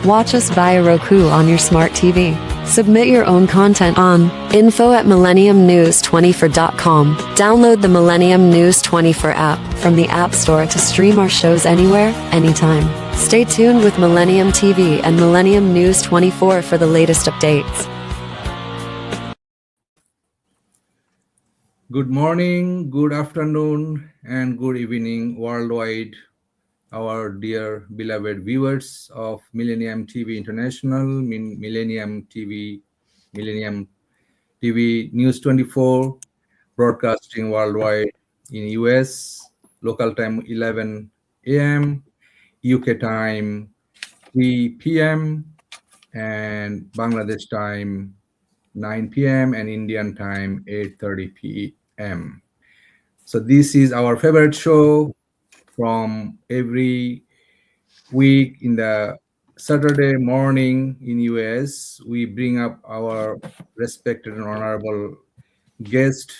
Watch us via Roku on your smart TV. Submit your own content on info@millenniumnews24.com. Download the Millennium News 24 app from the App Store to stream our shows anywhere, anytime. Stay tuned with Millennium TV and Millennium News 24 for the latest updates. Good morning, good afternoon, and good evening worldwide, our dear beloved viewers of Millennium TV International, Millennium TV News 24, broadcasting worldwide in US, local time 11 a.m., UK time 3 p.m., and Bangladesh time 9 p.m. and Indian time 8:30 p.m. So this is our favorite show from every week in the Saturday morning in US. We bring up our respected and honorable guest,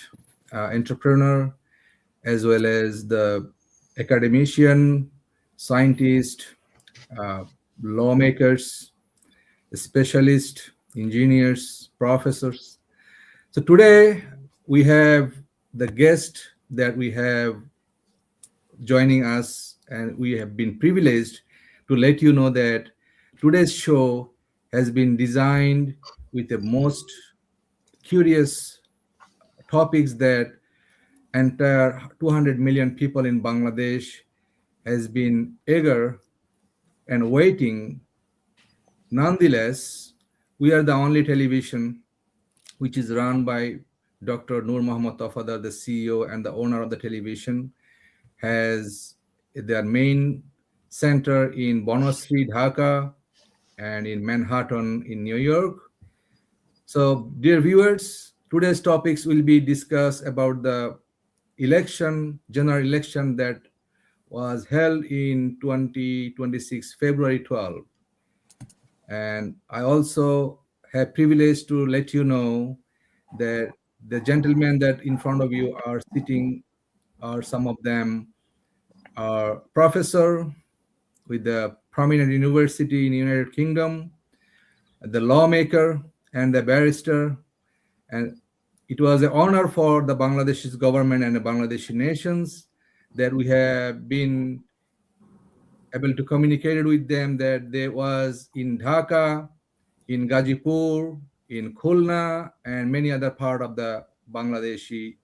entrepreneur, as well as the academician, scientist, lawmakers, specialists, engineers, professors. So today we have the guest that we have joining us, and we have been privileged to let you know that today's show has been designed with the most curious topics that entire 200 million people in Bangladesh has been eager and waiting. Nonetheless, we are the only television which is run by Dr. Nur Mohammad Tafadar, the CEO and the owner of the television, has their main center in Bonner Street, Dhaka, and in Manhattan in New York. So, dear viewers, today's topics will be discussed about the general election that was held in 2026, February 12. And I also have privilege to let you know that the gentlemen that in front of you are sitting are some of them are professor with the prominent university in the United Kingdom, the lawmaker and the barrister. And it was an honor for the Bangladeshi government and the Bangladeshi nations that we have been able to communicate with them that there was in Dhaka, in Gazipur, in Khulna, and many other part of the Bangladeshi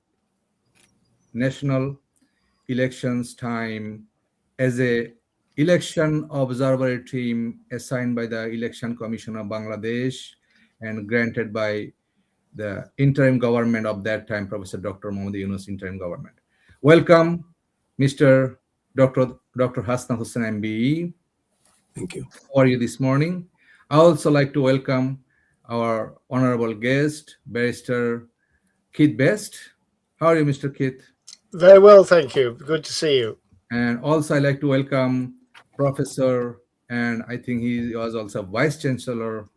national elections time as a election observer team assigned by the Election Commission of Bangladesh and granted by the interim government of that time, Professor Dr. Mohammad Yunus interim government. Welcome, Mr. Dr. Hasanat Husain MBE. Thank you. How are you this morning? I also like to welcome our honorable guest, Barrister Keith Best. How are you, Mr. Keith? Very well, thank you. Good to see you. And also I like to welcome Professor, and I think he was also Vice Chancellor,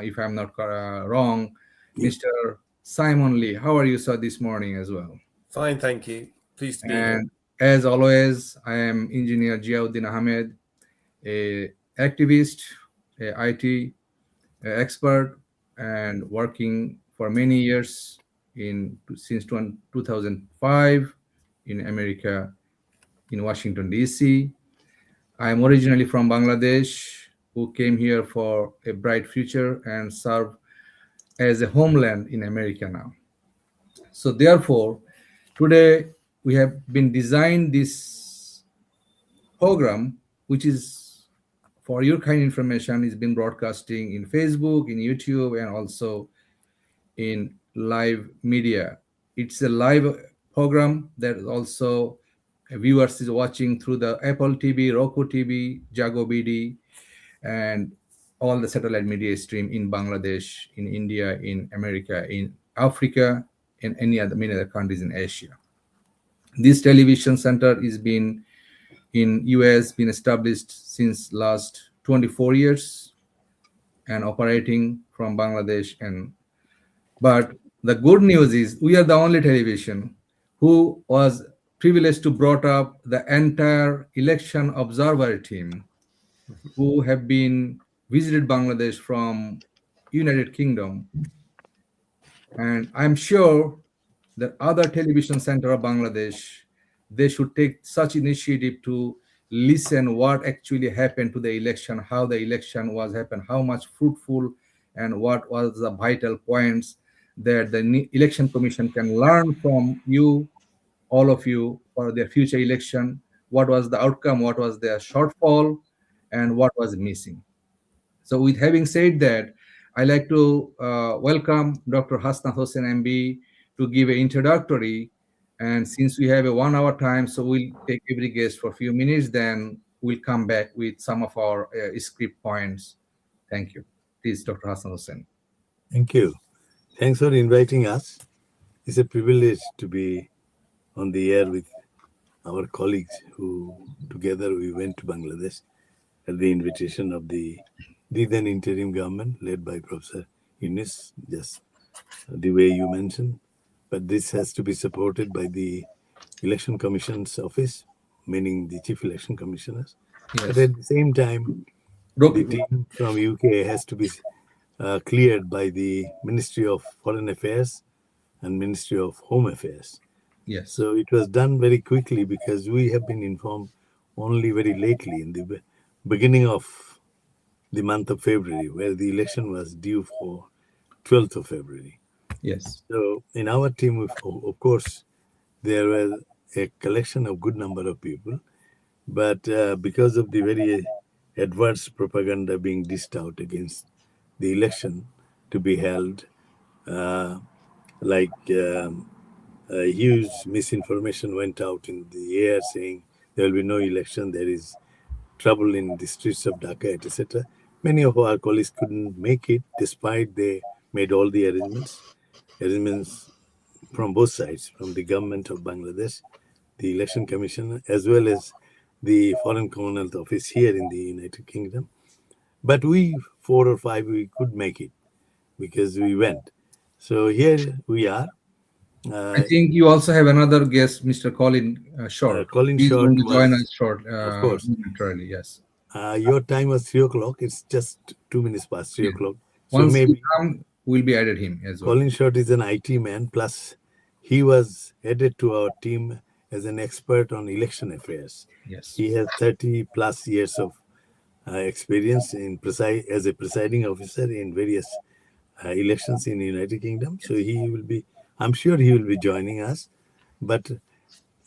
if I'm not wrong, Mr. Simon Lee. How are you, sir, this morning as well? Fine, thank you. Pleased to be here. And as always, I am Engineer Uddin Ahamed, a activist, a IT expert, and working for many years since 2005 in America, in Washington, D.C. I am originally from Bangladesh, who came here for a bright future and serve as a homeland in America now. So therefore, today we have been designed this program, which is for your kind information, is been broadcasting in Facebook, in YouTube, and also in live media. It's a live program that also viewers is watching through the Apple TV, Roku TV, Jago BD, and all the satellite media stream in Bangladesh, in India, in America, in Africa, and many other countries in Asia. This television center is been in US, been established since last 24 years and operating from Bangladesh. But the good news is we are the only television who was privileged to brought up the entire election observer team, who have been visited Bangladesh from United Kingdom, and I'm sure that other television center of Bangladesh, they should take such initiative to listen what actually happened to the election, how the election was happened, how much fruitful, and what was the vital points that the election commission can learn from you, all of you, for their future election. What was the outcome? What was their shortfall? And what was missing? So, with having said that, I like to welcome Dr. Hasanat Hussain MB to give an introductory. And since we have a 1 hour time, so we'll take every guest for a few minutes, then we'll come back with some of our script points. Thank you. Please, Dr. Hasanat Hussain. Thank you. Thanks for inviting us. It's a privilege to be on the air with our colleagues who together we went to Bangladesh at the invitation of the then interim government led by Professor Yunus, just the way you mentioned. But this has to be supported by the Election Commission's office, meaning the Chief Election Commissioners. Yes. But at the same time, the team from UK has to be cleared by the Ministry of Foreign Affairs and Ministry of Home Affairs. Yes. So it was done very quickly because we have been informed only very lately in the beginning of the month of February, where the election was due for 12th of February. Yes. So in our team, of course, there were a collection of good number of people, but because of the very adverse propaganda being dished out against the election to be held, huge misinformation went out in the air saying there will be no election, there is trouble in the streets of Dhaka, etc. Many of our colleagues couldn't make it despite they made all the arrangements from both sides, from the government of Bangladesh, the Election Commission, as well as the Foreign Commonwealth Office here in the United Kingdom. But we, 4 or 5, we could make it because we went. So here we are. I think you also have another guest, Mr. Colin Short. Colin He's Short going to join was, us short, of course. momentarily. Yes. Your time was 3 o'clock. It's just 2 minutes past 3 o'clock. So Once maybe he come, we'll be added him as well. Colin Short is an IT man. Plus, he was added to our team as an expert on election affairs. Yes. He has 30 plus years of experience as a presiding officer in various elections in the United Kingdom. So he will be, I'm sure he will be joining us. But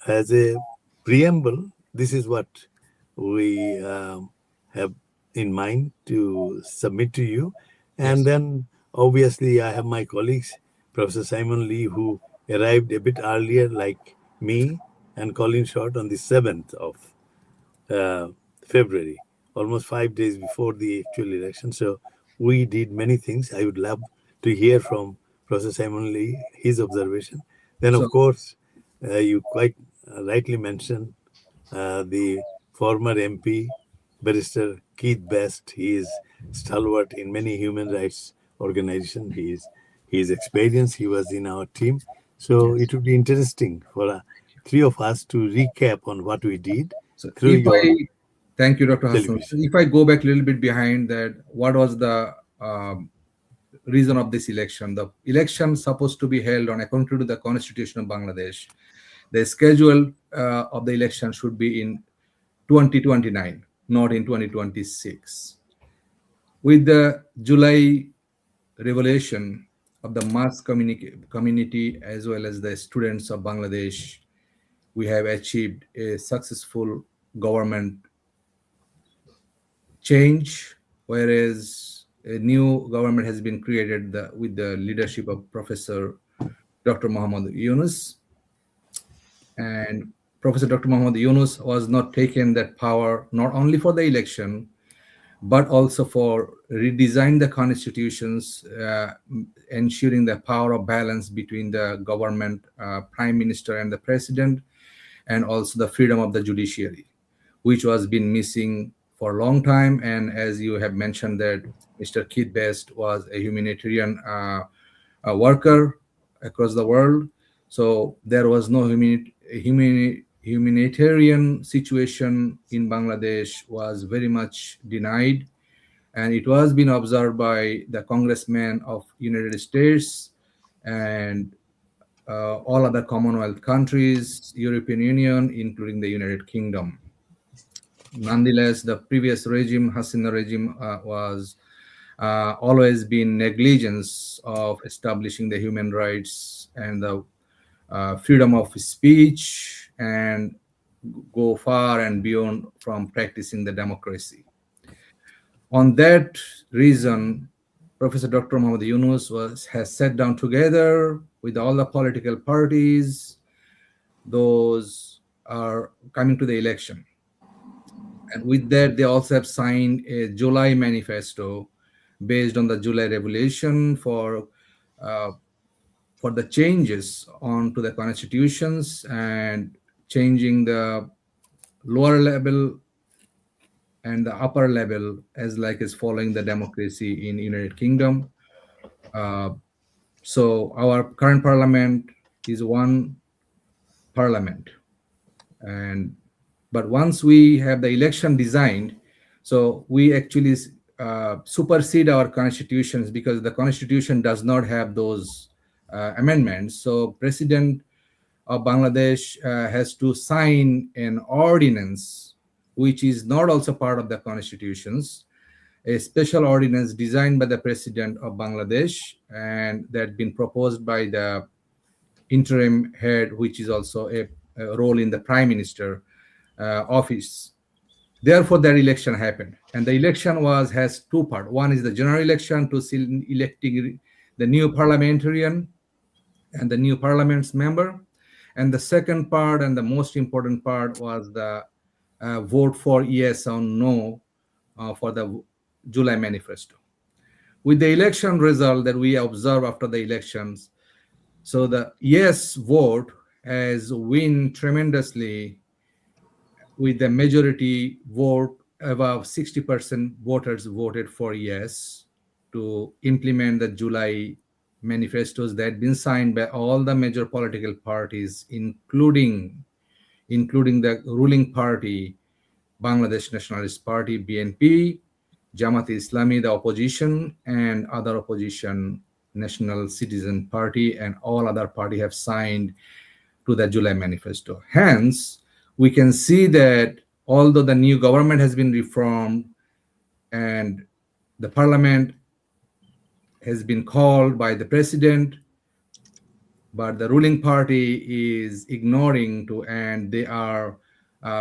as a preamble, this is what we have in mind to submit to you. And then obviously I have my colleagues, Professor Simon Lee, who arrived a bit earlier like me, and Colin Short on the 7th of February, almost 5 days before the actual election. So we did many things. I would love to hear from Professor Simon Lee, his observation. Then, of course, you quite rightly mentioned the former MP, Barrister Keith Best. He is stalwart in many human rights organizations. He is experienced. He was in our team. So it would be interesting for 3 of us to recap on what we did. So thank you, Dr. Hassan. If I go back a little bit behind that, what was the reason of this election? The election supposed to be held on according to the Constitution of Bangladesh. The schedule of the election should be in 2029, not in 2026. With the July revelation of the mass community as well as the students of Bangladesh, we have achieved a successful government change, whereas a new government has been created with the leadership of Professor Dr. Muhammad Yunus. And Professor Dr. Muhammad Yunus was not taken that power not only for the election, but also for redesign the constitutions, ensuring the power of balance between the government, prime minister and the president, and also the freedom of the judiciary, which was been missing for a long time. And as you have mentioned that Mr. Keith Best was a humanitarian worker across the world. So there was no humanitarian situation in Bangladesh was very much denied. and it was being observed by the congressmen of United States and all other Commonwealth countries, European Union, including the United Kingdom. Nonetheless, the previous regime, Hasina regime, was always been negligence of establishing the human rights and the freedom of speech, and go far and beyond from practicing the democracy. On that reason, Professor Dr. Muhammad Yunus has sat down together with all the political parties. Those are coming to the election. And with that, they also have signed a July manifesto based on the July Revolution for the changes onto the constitutions and changing the lower level and the upper level as following the democracy in United Kingdom. So our current parliament is one parliament, but once we have the election designed, so we actually supersede our constitutions, because the constitution does not have those amendments. So President of Bangladesh has to sign an ordinance which is not also part of the constitutions, a special ordinance designed by the President of Bangladesh, and that been proposed by the interim head, which is also a role in the Prime Minister office. Therefore, that election happened, and the election has two parts. One is the general election to electing the new parliamentarian and the new parliament's member, and the second part and the most important part was the vote for yes or no for the July manifesto. With the election result that we observe after the elections, so the yes vote has won tremendously, with the majority vote above 60% voters voted for yes to implement the July manifestos that had been signed by all the major political parties, including the ruling party, Bangladesh Nationalist Party, BNP, Jamaat-e-Islami, the opposition, and other opposition, National Citizen Party, and all other parties have signed to the July manifesto. Hence, we can see that although the new government has been reformed and the parliament has been called by the president, but the ruling party is ignoring and they are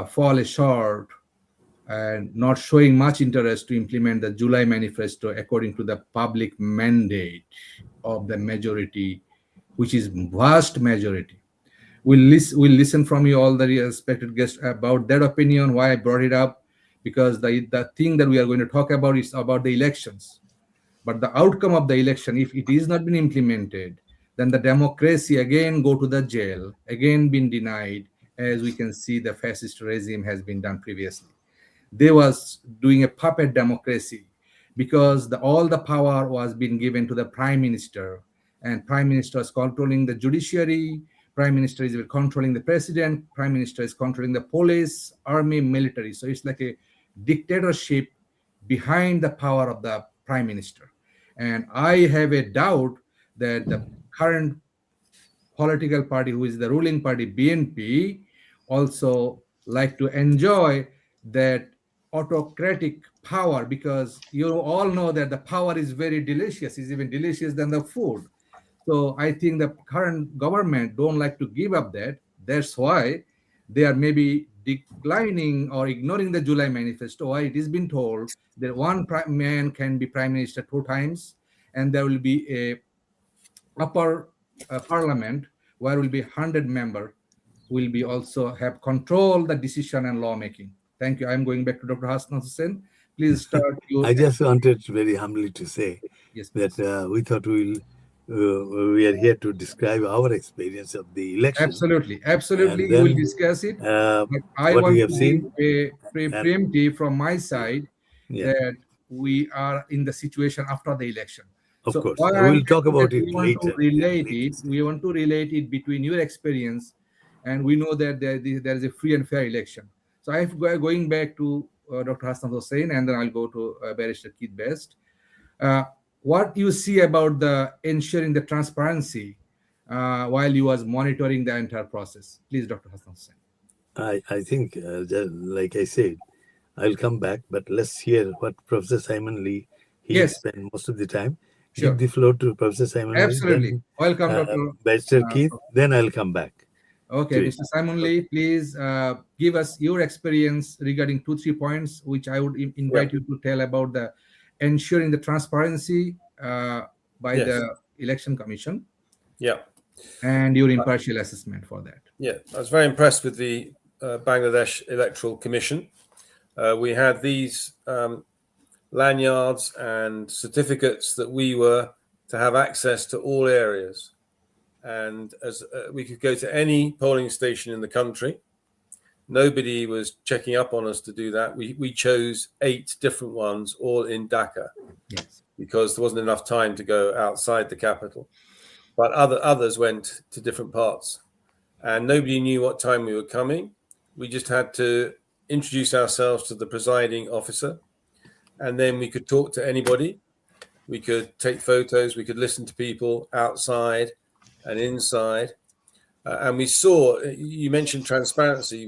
fall short and not showing much interest to implement the July manifesto according to the public mandate of the majority, which is vast majority. We'll listen from you, all the respected guests, about that opinion, why I brought it up, because the thing that we are going to talk about is about the elections. But the outcome of the election, if it is not been implemented, then the democracy again go to the jail, again been denied, as we can see the fascist regime has been done previously. They was doing a puppet democracy, because all the power was being given to the prime minister, and prime minister is controlling the judiciary, prime minister is controlling the president, prime minister is controlling the police, army, military. So it's like a dictatorship behind the power of the prime minister. And I have a doubt that the current political party, who is the ruling party, BNP, also like to enjoy that autocratic power, because you all know that the power is very delicious, is even delicious than the food. So I think the current government don't like to give up that. That's why they are maybe declining or ignoring the July manifesto. Why it has been told that one man can be prime minister 2 times, and there will be a upper parliament where will be 100 member, will be also have control the decision and lawmaking. Thank you. I'm going back to Dr. Hasanat Husain. Please start. I just wanted very humbly to say that we thought we are here to describe our experience of the election. Absolutely. And We will discuss it. But I want to give a preemptive from my side that we are in the situation after the election. Of course. We'll talk about it later. We want to relate it between your experience, and we know that there is a free and fair election. So I'm going back to Dr. Hasanat Husain, and then I'll go to Barrister Keith Best. What you see about the ensuring the transparency while you was monitoring the entire process? Please, Dr. Hasanat Husain. I think, like I said, I'll come back, but let's hear what Professor Simon Lee, he Yes. spent most of the time. Sure. Give the floor to Professor Simon Absolutely. Lee. Welcome, Dr. Barrister Keith, then I'll come back. Okay, Mr. Simon Lee, please give us your experience regarding 2-3 points, which I would invite you to tell about the ensuring the transparency by the Election Commission. Yeah. And your impartial assessment for that. Yeah, I was very impressed with the Bangladesh Electoral Commission. We had these lanyards and certificates that we were to have access to all areas. And as we could go to any polling station in the country. Nobody was checking up on us to do that. We chose 8 different ones, all in Dhaka, because there wasn't enough time to go outside the capital. But others went to different parts, and nobody knew what time we were coming. We just had to introduce ourselves to the presiding officer, and then we could talk to anybody. We could take photos. We could listen to people outside and inside. And we saw, you mentioned transparency.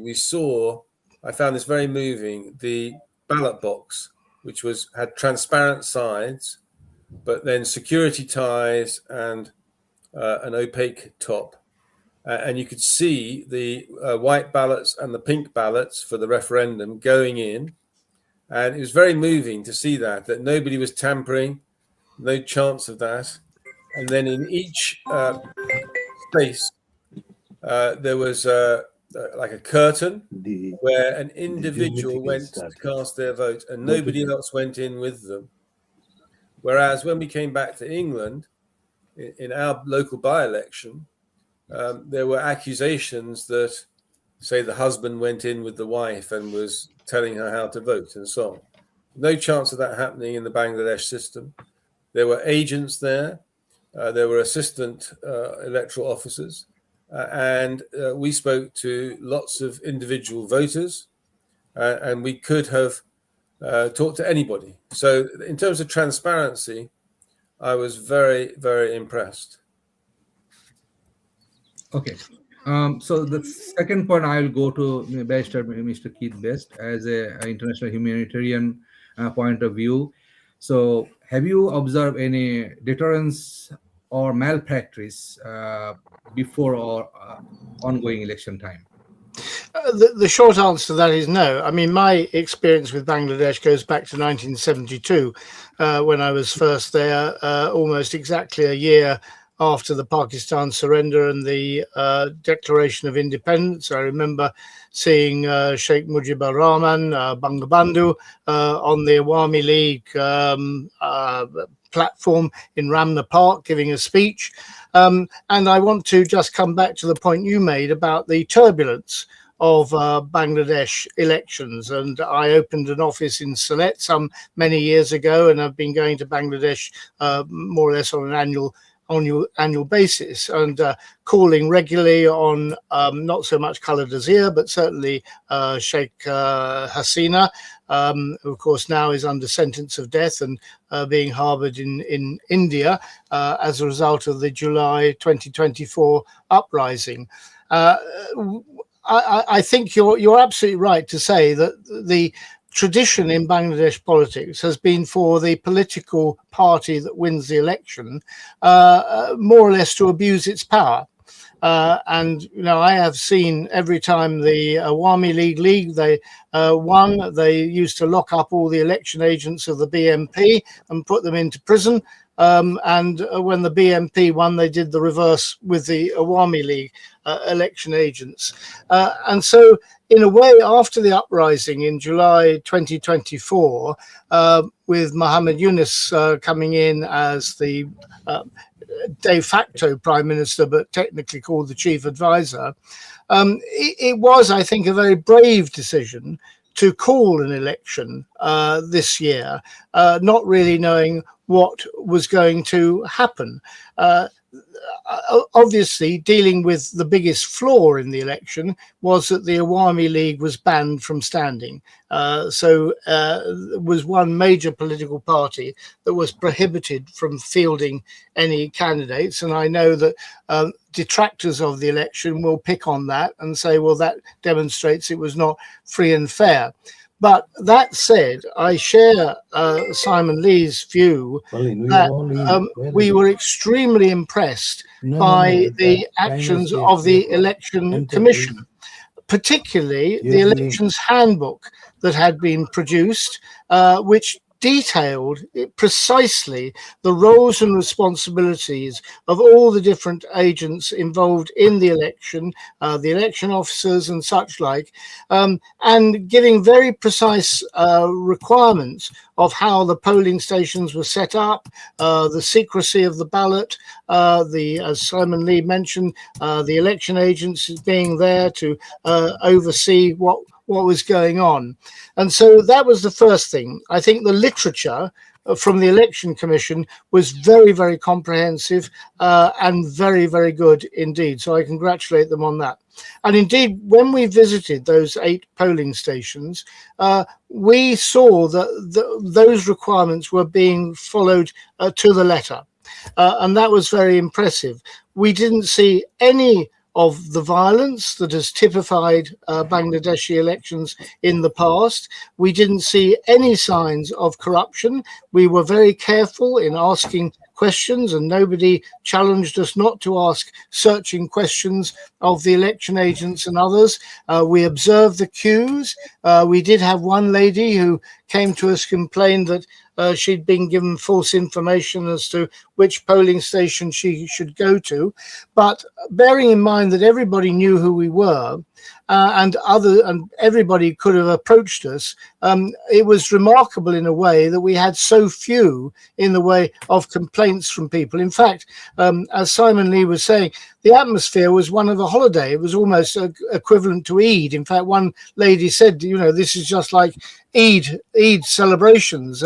I found this very moving, the ballot box, which had transparent sides, but then security ties and an opaque top. And you could see the white ballots and the pink ballots for the referendum going in. And it was very moving to see that nobody was tampering, no chance of that. And then in each space, there was like a curtain where an individual went to cast their vote and nobody else went in with them. Whereas when we came back to England, in our local by-election, there were accusations that, say, the husband went in with the wife and was telling her how to vote and so on. No chance of that happening in the Bangladesh system. There were agents there. There were assistant electoral officers. And we spoke to lots of individual voters, and we could have talked to anybody. So in terms of transparency, I was very, very impressed. Okay. So the second point, I will go to Barrister Mr. Keith Best as an international humanitarian point of view. So have you observed any deterrence or malpractice before or ongoing election time? The short answer to that is no. I mean, my experience with Bangladesh goes back to 1972, when I was first there, almost exactly a year after the Pakistan surrender and the Declaration of Independence. I remember seeing Sheikh Mujibur Rahman, Bangabandhu, on the Awami League platform in Ramna Park giving a speech. And I want to just come back to the point you made about the turbulence of Bangladesh elections. And I opened an office in Sylhet many years ago, and I've been going to Bangladesh more or less on an annual basis, and calling regularly on not so much Khaleda Zia, but certainly Sheikh Hasina, who of course now is under sentence of death and being harbored in India as a result of the July 2024 uprising. I think you're absolutely right to say that the tradition in Bangladesh politics has been for the political party that wins the election more or less to abuse its power. And, you know, I have seen every time the Awami League they won, they used to lock up all the election agents of the BNP and put them into prison. And when the BNP won, they did the reverse with the Awami League election agents. And so, in a way, after the uprising in July 2024, with Muhammad Yunus coming in as the de facto prime minister, but technically called the chief advisor, it was, I think, a very brave decision to call an election this year, not really knowing what was going to happen. obviously, dealing with the biggest flaw in the election was that the Awami League was banned from standing. So was one major political party that was prohibited from fielding any candidates. And I know that detractors of the election will pick on that and say, well, that demonstrates it was not free and fair. But that said, I share Simon Lee's view Colin, that we were extremely impressed by the actions of the Election Commission, particularly the elections handbook that had been produced, which detailed precisely the roles and responsibilities of all the different agents involved in the election officers and such like, and giving very precise requirements of how the polling stations were set up, the secrecy of the ballot, as Simon Lee mentioned, the election agents being there to oversee what was going on. And so that was the first thing. I think the literature from the Election Commission was very, very comprehensive and very, very good indeed. So I congratulate them on that. And indeed, when we visited those 8 polling stations, we saw that those requirements were being followed to the letter. And that was very impressive. We didn't see any of the violence that has typified Bangladeshi elections in the past. We didn't see any signs of corruption. We were very careful in asking questions, and nobody challenged us not to ask searching questions of the election agents and others. We observed the queues. We did have one lady who came to us, complained that she'd been given false information as to which polling station she should go to. But bearing in mind that everybody knew who we were, and everybody could have approached us, it was remarkable in a way that we had so few in the way of complaints from people. In fact, as Simon Lee was saying, the atmosphere was one of a holiday. It was almost equivalent to Eid. In fact, one lady said, this is just like Eid celebrations.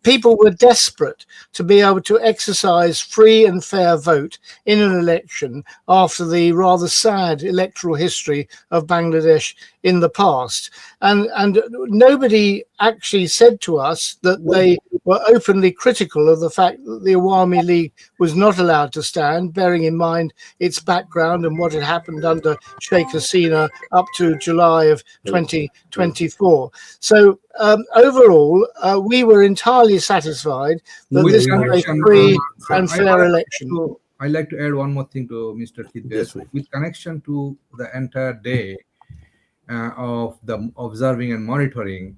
People were desperate to be able to exercise free and fair vote in an election after the rather sad electoral history of Bangladesh in the past. And nobody actually said to us that they were openly critical of the fact that the Awami League was not allowed to stand, bearing in mind its background and what had happened under Sheikh Hasina up to July of 2024. So overall, we were entirely satisfied that this was a free and fair election. I'd like to add one more thing to Mr. Kiddes. With connection to the entire day of the observing and monitoring.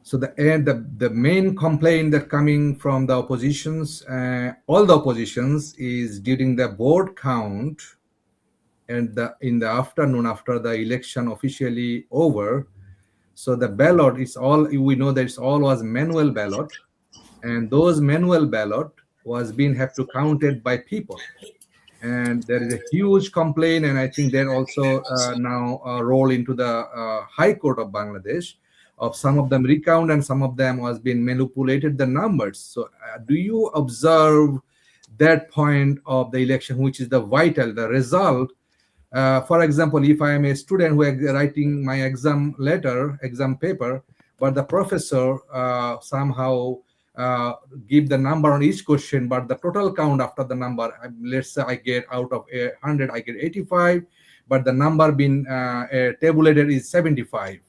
So the main complaint that coming from the oppositions, all the oppositions, is during the vote count and in the afternoon after the election officially over. So the ballot is all, we know that it's all was manual ballot, and those manual ballot was have to counted by people. And there is a huge complaint, and I think that also now roll into the High Court of Bangladesh of some of them recount and some of them was being manipulated the numbers. So do you observe that point of the election, which is the result? For example, if I am a student who is writing my exam paper, but the professor somehow give the number on each question, but the total count after the number, let's say I get out of 100, I get 85, but the number being tabulated is 75.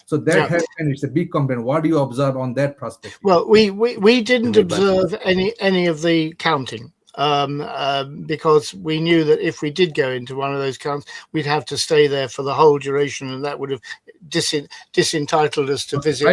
So that happened. It's a big complaint. What do you observe on that perspective? Well, we didn't observe any of the counting. Because we knew that if we did go into one of those counts, we'd have to stay there for the whole duration, and that would have disentitled us to visit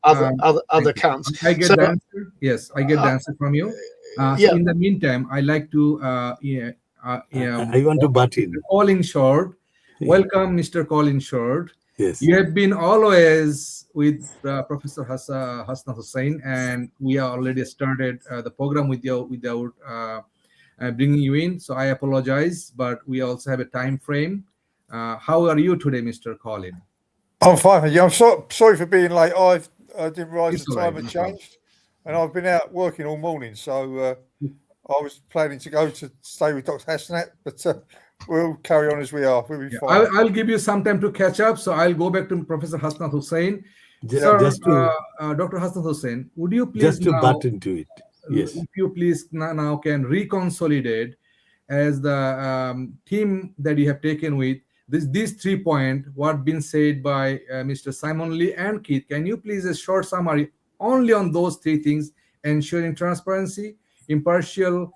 other counts. I get the answer. Yes, I get the answer from you. So in the meantime, I like to I want to butt in. Colin Short. Welcome, Mr. Colin Short. Yes. You have been always with Professor Hasanat Husain, and we are already started the program without bringing you in. So I apologize, but we also have a time frame. How are you today, Mr. Colin? I'm fine, thank you. I'm sorry for being late. I didn't realise the time had changed, and I've been out working all morning, so I was planning to go to stay with Dr. Hasanat, but we'll carry on as we are. We'll be Yeah, fine. I'll give you some time to catch up. So I'll go back to Professor Hasanat Hussain. Ju- Sir, just to Dr. Hasanat Hussain, would you please just to now, butt into it. Yes. if you please now can reconsolidate as the team that you have taken with these 3 points, what been said by Mr. Simon Lee and Keith. Can you please a short summary only on those 3 things, ensuring transparency, impartial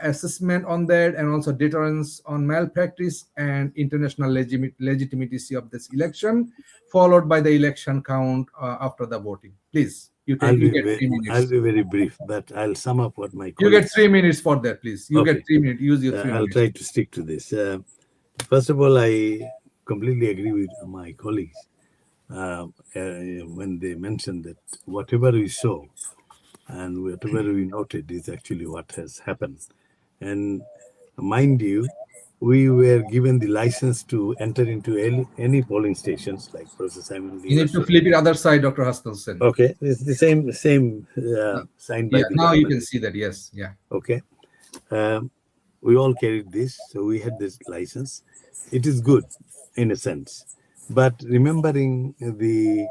assessment on that, and also deterrence on malpractice and international legitimacy of this election, followed by the election count after the voting. Please, you I'll get be 3 minutes. I'll be very brief, but I'll sum up what my You colleagues. get 3 minutes for that, please. You Okay. get 3 minutes. Use your 3 I'll minutes. try to stick to this. First of all, I completely agree with my colleagues when they mentioned that whatever we saw and whatever we noted is actually what has happened. And mind you, we were given the license to enter into any polling stations, like Professor Simon Lee You need was to saying. flip it other side, Dr. Hassan. Okay, it's the same signed by Yeah, the now you government. can see that. Yes, yeah. Okay. We all carried this, so we had this license. It is good in a sense, but remembering the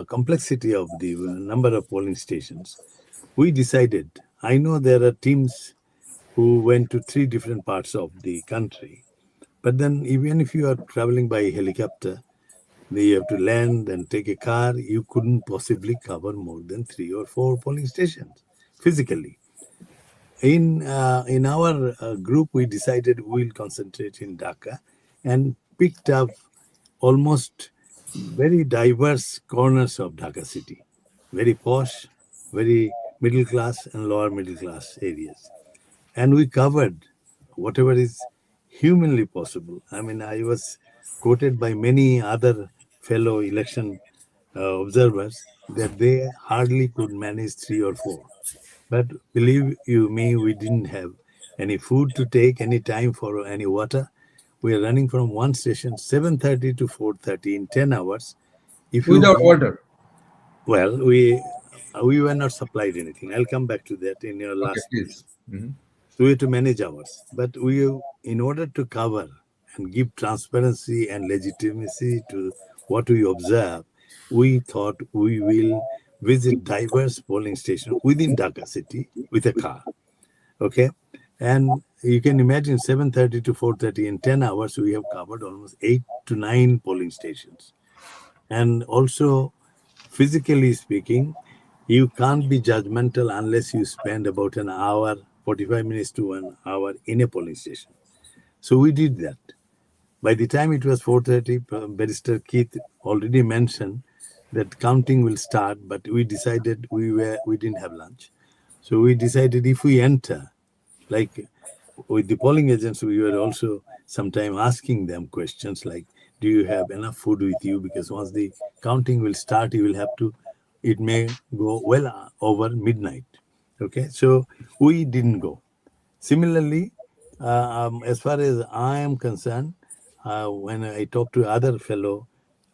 complexity of the number of polling stations, we decided. I know there are teams who went to 3 different parts of the country, but then even if you are traveling by helicopter, you have to land and take a car. You couldn't possibly cover more than 3 or 4 polling stations physically. In our group, we decided we'll concentrate in Dhaka and picked up almost very diverse corners of Dhaka city, very posh, very middle class and lower middle class areas. And we covered whatever is humanly possible. I mean, I was quoted by many other fellow election observers that they hardly could manage 3 or 4. But believe you me, we didn't have any food to take, any time for any water. We are running from one station 7:30 to 4:30 in 10 hours. If you Without water. well, we were not supplied anything. I'll come back to that in your Okay, last please. piece. So we have to manage ours. But in order to cover and give transparency and legitimacy to what we observe, we thought we will visit diverse polling stations within Dhaka city with a car. Okay. And you can imagine 7:30 to 4:30 in 10 hours, we have covered almost 8 to 9 polling stations. And also, physically speaking, you can't be judgmental unless you spend about an hour, 45 minutes to 1 hour in a polling station. So we did that. By the time it was 4:30, Barrister Keith already mentioned that counting will start, but we decided we didn't have lunch. So we decided if we enter, like with the polling agents, we were also sometime asking them questions like, do you have enough food with you? Because once the counting will start, you will have to, it may go well over midnight. Okay, so we didn't go. Similarly, as far as I am concerned, when I talk to other fellow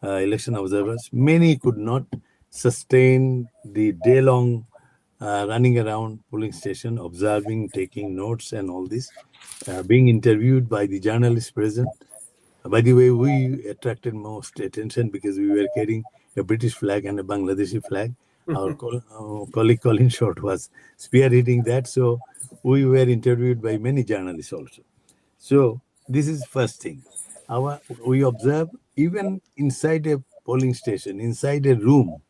election observers, many could not sustain the day-long running around polling station, observing, taking notes and all this, being interviewed by the journalists present. By the way, we attracted most attention because we were carrying a British flag and a Bangladeshi flag. Our colleague Colin Short was spearheading that. So we were interviewed by many journalists also. So this is first thing. We observe even inside a polling station, inside a room,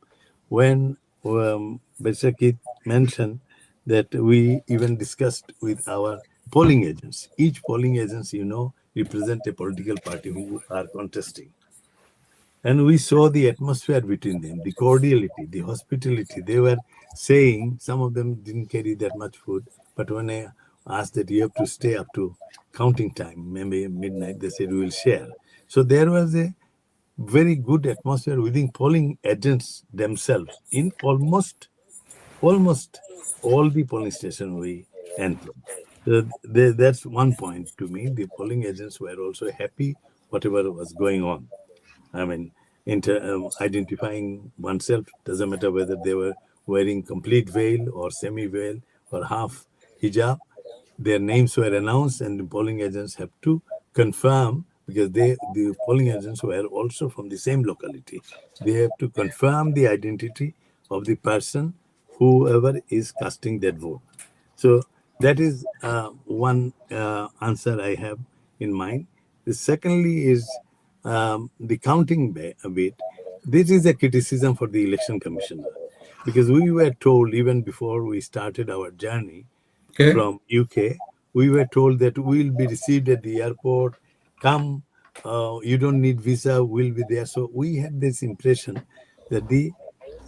when Barrister Keith mentioned that we even discussed with our polling agents. Each polling agents, represent a political party who are contesting. And we saw the atmosphere between them, the cordiality, the hospitality. They were saying, some of them didn't carry that much food, but when I asked that you have to stay up to counting time, maybe midnight, they said we will share. So there was a very good atmosphere within polling agents themselves in almost all the polling stations we entered. That's one point to me. The polling agents were also happy whatever was going on. I mean, identifying oneself doesn't matter whether they were wearing complete veil or semi-veil or half hijab. Their names were announced, and the polling agents have to confirm, because the polling agents were also from the same locality. They have to confirm the identity of the person, whoever is casting that vote. So that is one answer I have in mind. The secondly is the counting bit. This is a criticism for the election commissioner, because we were told even before we started our journey Okay. from UK, we were told that we will be received at the airport. Come, you don't need visa. We'll be there. So we had this impression that the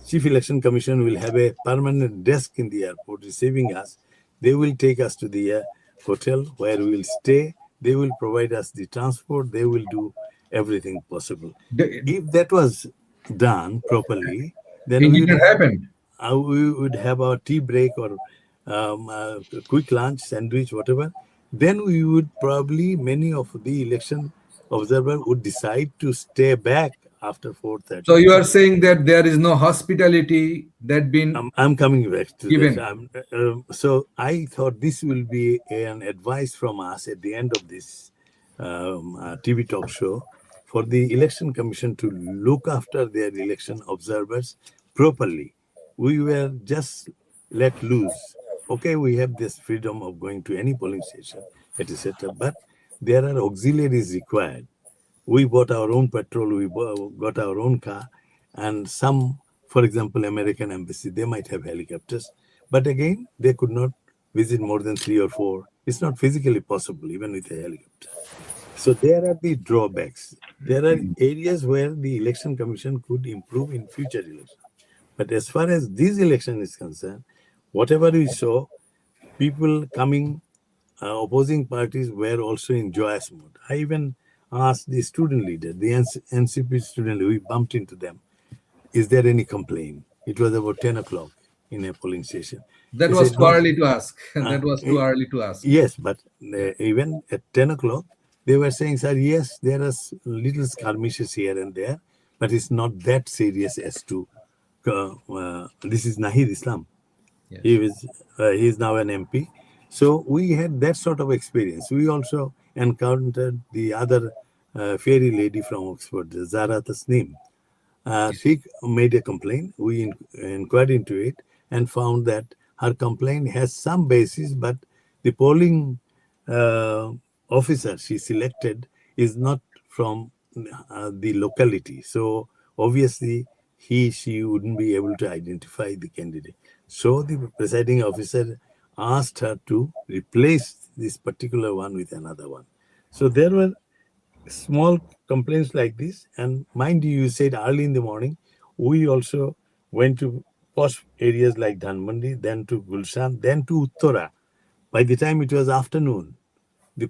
Chief Election Commission will have a permanent desk in the airport receiving us. They will take us to the hotel where we will stay. They will provide us the transport. They will do everything possible. If that was done properly, then It we would didn't have, happen. we would have our tea break or quick lunch, sandwich, whatever. Then we would probably, many of the election observers would decide to stay back after 4:30. So you are saying that there is no hospitality that been I'm coming back to given. that. So I thought this will be an advice from us at the end of this TV talk show for the election commission to look after their election observers properly. We were just let loose. Okay, we have this freedom of going to any polling station, etc. But there are auxiliaries required. We bought our own petrol, we got our own car, and some, for example, American embassy, they might have helicopters, but again, they could not visit more than 3 or 4. It's not physically possible, even with a helicopter. So there are the drawbacks. There are areas where the election commission could improve in future elections. But as far as this election is concerned, whatever we saw, people coming, opposing parties were also in joyous mood. I even asked the student leader, the NCP student, we bumped into them. Is there any complaint? It was about 10 o'clock in a polling station. That They was said, too "No." early to ask. That was too early to ask. Yes, but even at 10 o'clock, they were saying, sir, yes, there are little skirmishes here and there, but it's not that serious as to, this is Nahid Islam. Yes. He is now an MP. So we had that sort of experience. We also encountered the other fairy lady from Oxford, Zara Tasneem. She made a complaint. We inquired into it and found that her complaint has some basis, but the polling officer she selected is not from the locality. So obviously she wouldn't be able to identify the candidate. So the presiding officer asked her to replace this particular one with another one. So there were small complaints like this. And mind you, you said early in the morning, we also went to posh areas like Dhanmandi, then to Gulshan, then to Uttara. By the time it was afternoon, the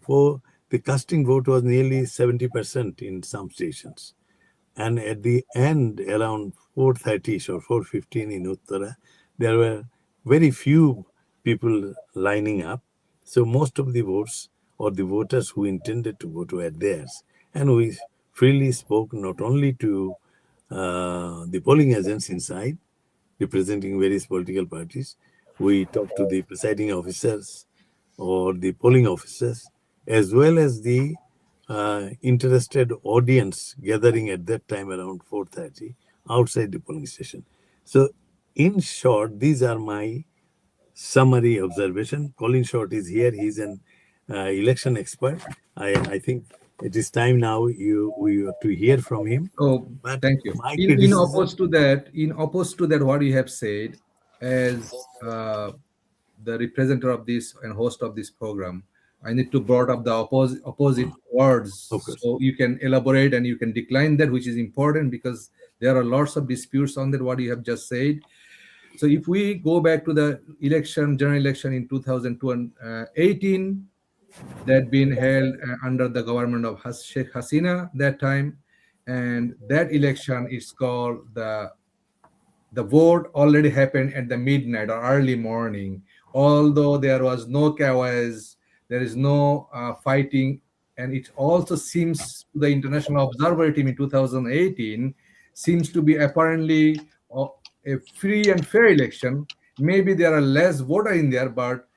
casting vote was nearly 70% in some stations. And at the end, around 4:30 or 4:15 in Uttara, there were very few people lining up. So most of the votes or the voters who intended to vote were theirs. And we freely spoke not only to the polling agents inside, representing various political parties. We talked to the presiding officers or the polling officers, as well as the interested audience gathering at that time around 4:30 outside the polling station. So in short, these are my summary observation. Colin Short is here. He's an election expert. I think it is time now we have to hear from him. Oh, But thank you. my In criticism, opposed to that, what you have said, as the representative of this and host of this program, I need to brought up the opposite words, of course. so you can elaborate and you can decline that, which is important because there are lots of disputes on that. What you have just said. So if we go back to the general election in 2018, that been held under the government of Sheikh Hasina that time, and that election is called the vote already happened at the midnight or early morning. Although there was no chaos, there is no fighting, and it also seems the international observer team in 2018 seems to be apparently a free and fair election. Maybe there are less voter in there, but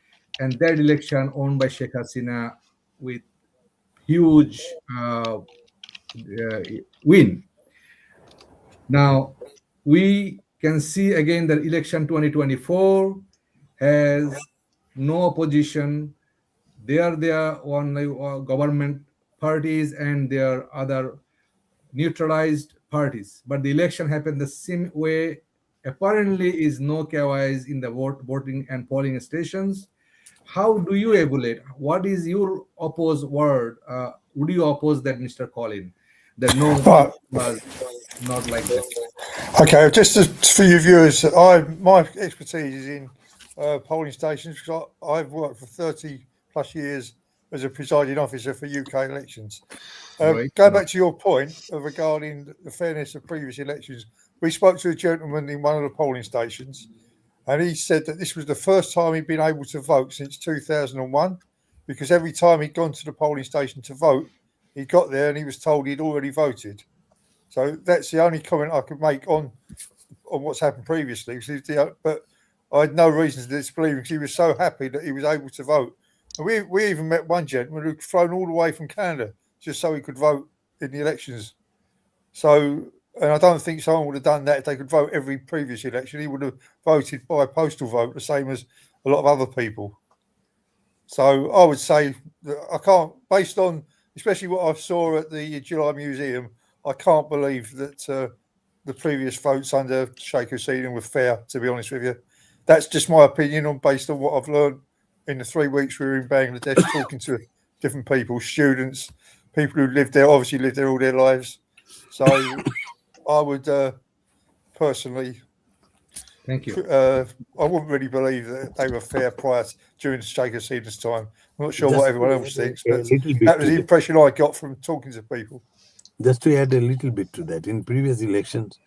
and that election won by Sheikh Hasina with huge win. Now we can see again that election 2024 has no opposition. They are their one government parties and their other neutralized parties. But the election happened the same way. Apparently, is no KYs in the voting and polling stations. How do you evaluate? What is your opposed word? Would you oppose that, Mr. Colin? That no Right. was not like that. Okay, for your viewers, my expertise is in polling stations because I've worked for 30 plus years as a presiding officer for UK elections. Right. Go back to your point regarding the fairness of previous elections. We spoke to a gentleman in one of the polling stations, and he said that this was the first time he'd been able to vote since 2001, because every time he'd gone to the polling station to vote, he got there and he was told he'd already voted. So that's the only comment I could make on what's happened previously. But I had no reason to disbelieve because he was so happy that he was able to vote. And we even met one gentleman who'd flown all the way from Canada just so he could vote in the elections. So, and I don't think someone would have done that if they could vote every previous election. He would have voted by postal vote, the same as a lot of other people. So I would say that I can't, based on especially what I saw at the July Museum, I can't believe that the previous votes under Sheikh Husain were fair, to be honest with you. That's just my opinion based on what I've learned in the 3 weeks we were in Bangladesh talking to different people, students, people who lived there, obviously lived there all their lives. So I would personally, Thank you. I wouldn't really believe that they were fair prior during Sheikh Husain's time. I'm not sure what everyone else thinks, but that was the impression I got from talking to people. Just to add a little bit to that, in previous elections,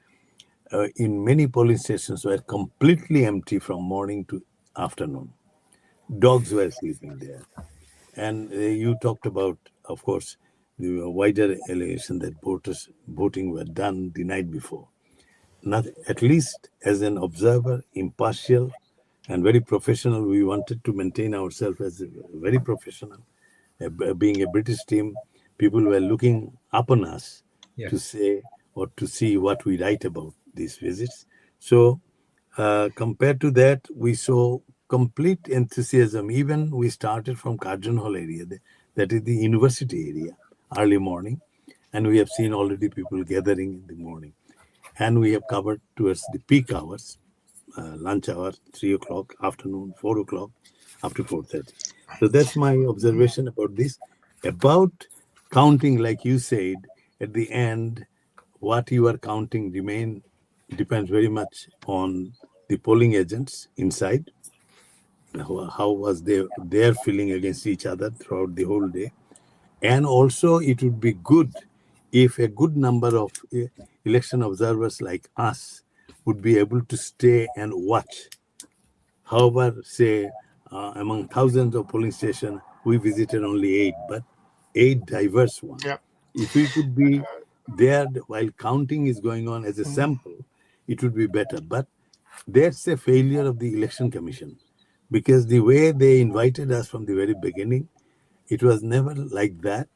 in many polling stations were completely empty from morning to afternoon. Dogs were sleeping there. And you talked about, of course, the wider allegation that voting were done the night before. Not, at least as an observer, impartial and very professional, we wanted to maintain ourselves as very professional. Being a British team, people were looking upon us to say or to see what we write about these visits. So compared to that, we saw complete enthusiasm. Even we started from Carjon Hall area, that is the university area, early morning. And we have seen already people gathering in the morning. And we have covered towards the peak hours, lunch hour, 3 o'clock, afternoon, 4 o'clock, up to 4:30. So that's my observation about this. About counting, like you said, at the end, what you are counting depends very much on the polling agents inside. How was their feeling against each other throughout the whole day. And also it would be good if a good number of election observers like us would be able to stay and watch. However, say among thousands of polling stations, we visited only 8, but 8 diverse ones. Yeah. If we could be there while counting is going on as a sample, it would be better. But that's a failure of the Election Commission, because the way they invited us from the very beginning, it was never like that.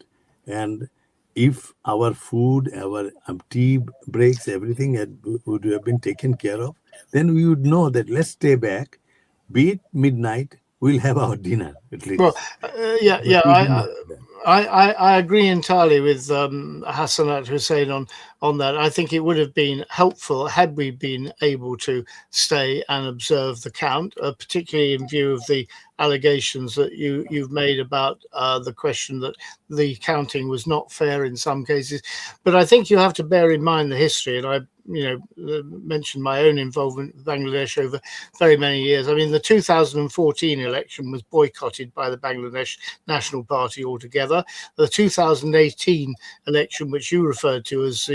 And if our food, our tea breaks, everything would have been taken care of, then we would know that let's stay back, be it midnight, we'll have our dinner at least. Well, I agree entirely with Hasanat Husain on that. I think it would have been helpful had we been able to stay and observe the count, particularly in view of the allegations that you've made about the question that the counting was not fair in some cases. But I think you have to bear in mind the history, and I mentioned my own involvement with Bangladesh over very many years. I mean, the 2014 election was boycotted by the Bangladesh National Party altogether. The 2018 election, which you referred to as,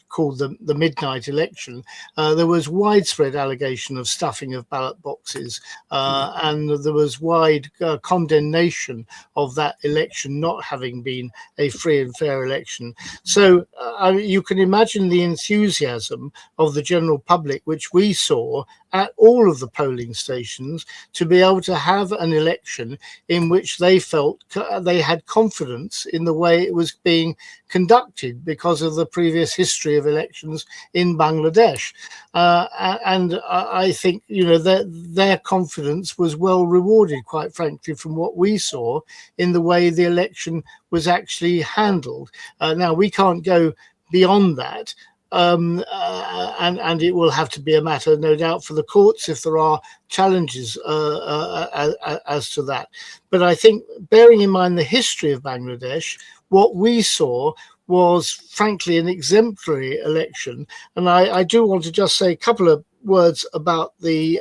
called the midnight election, there was widespread allegation of stuffing of ballot boxes, and there was wide condemnation of that election not having been a free and fair election. So you can imagine the enthusiasm of the general public, which we saw at all of the polling stations to be able to have an election in which they felt they had confidence in the way it was being conducted because of the previous history of elections in Bangladesh. And I think, their confidence was well rewarded, quite frankly, from what we saw in the way the election was actually handled. Now, we can't go beyond that. And it will have to be a matter, no doubt, for the courts if there are challenges as to that. But I think, bearing in mind the history of Bangladesh, what we saw was, frankly, an exemplary election. And I do want to just say a couple of words about the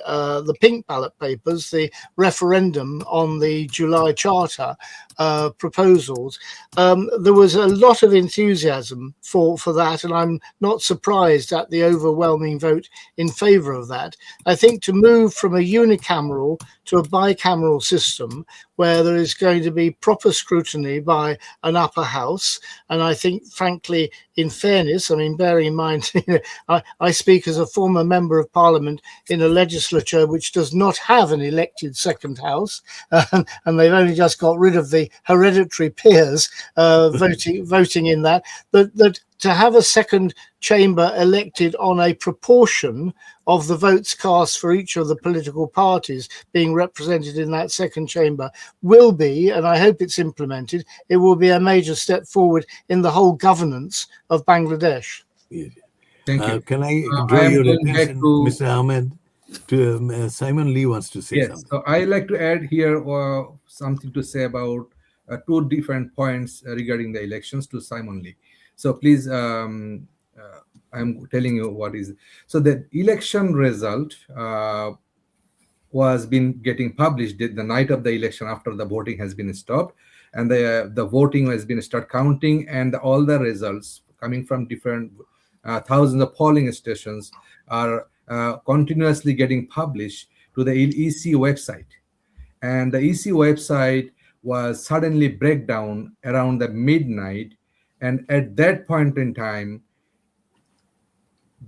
pink ballot papers, the referendum on the July Charter proposals. There was a lot of enthusiasm for that, and I'm not surprised at the overwhelming vote in favour of that. I think to move from a unicameral to a bicameral system where there is going to be proper scrutiny by an upper house, and I think, frankly, in fairness, I mean, bearing in mind, I speak as a former member of Parliament in a legislature which does not have an elected second house, and they've only just got rid of the hereditary peers voting in that to have a second chamber elected on a proportion of the votes cast for each of the political parties being represented in that second chamber will be, and I hope it's implemented, it will be a major step forward in the whole governance of Bangladesh. Thank you. Can I draw your attention, Mr. Ahmed, to Simon Lee wants to say something. So I like to add here something to say about two different points regarding the elections to Simon Lee. So please, I'm telling you what is. So the election result was been getting published the night of the election after the voting has been stopped, and the voting has been start counting, and all the results coming from different thousands of polling stations are continuously getting published to the EC website. And the EC website was suddenly break down around the midnight. And at that point in time,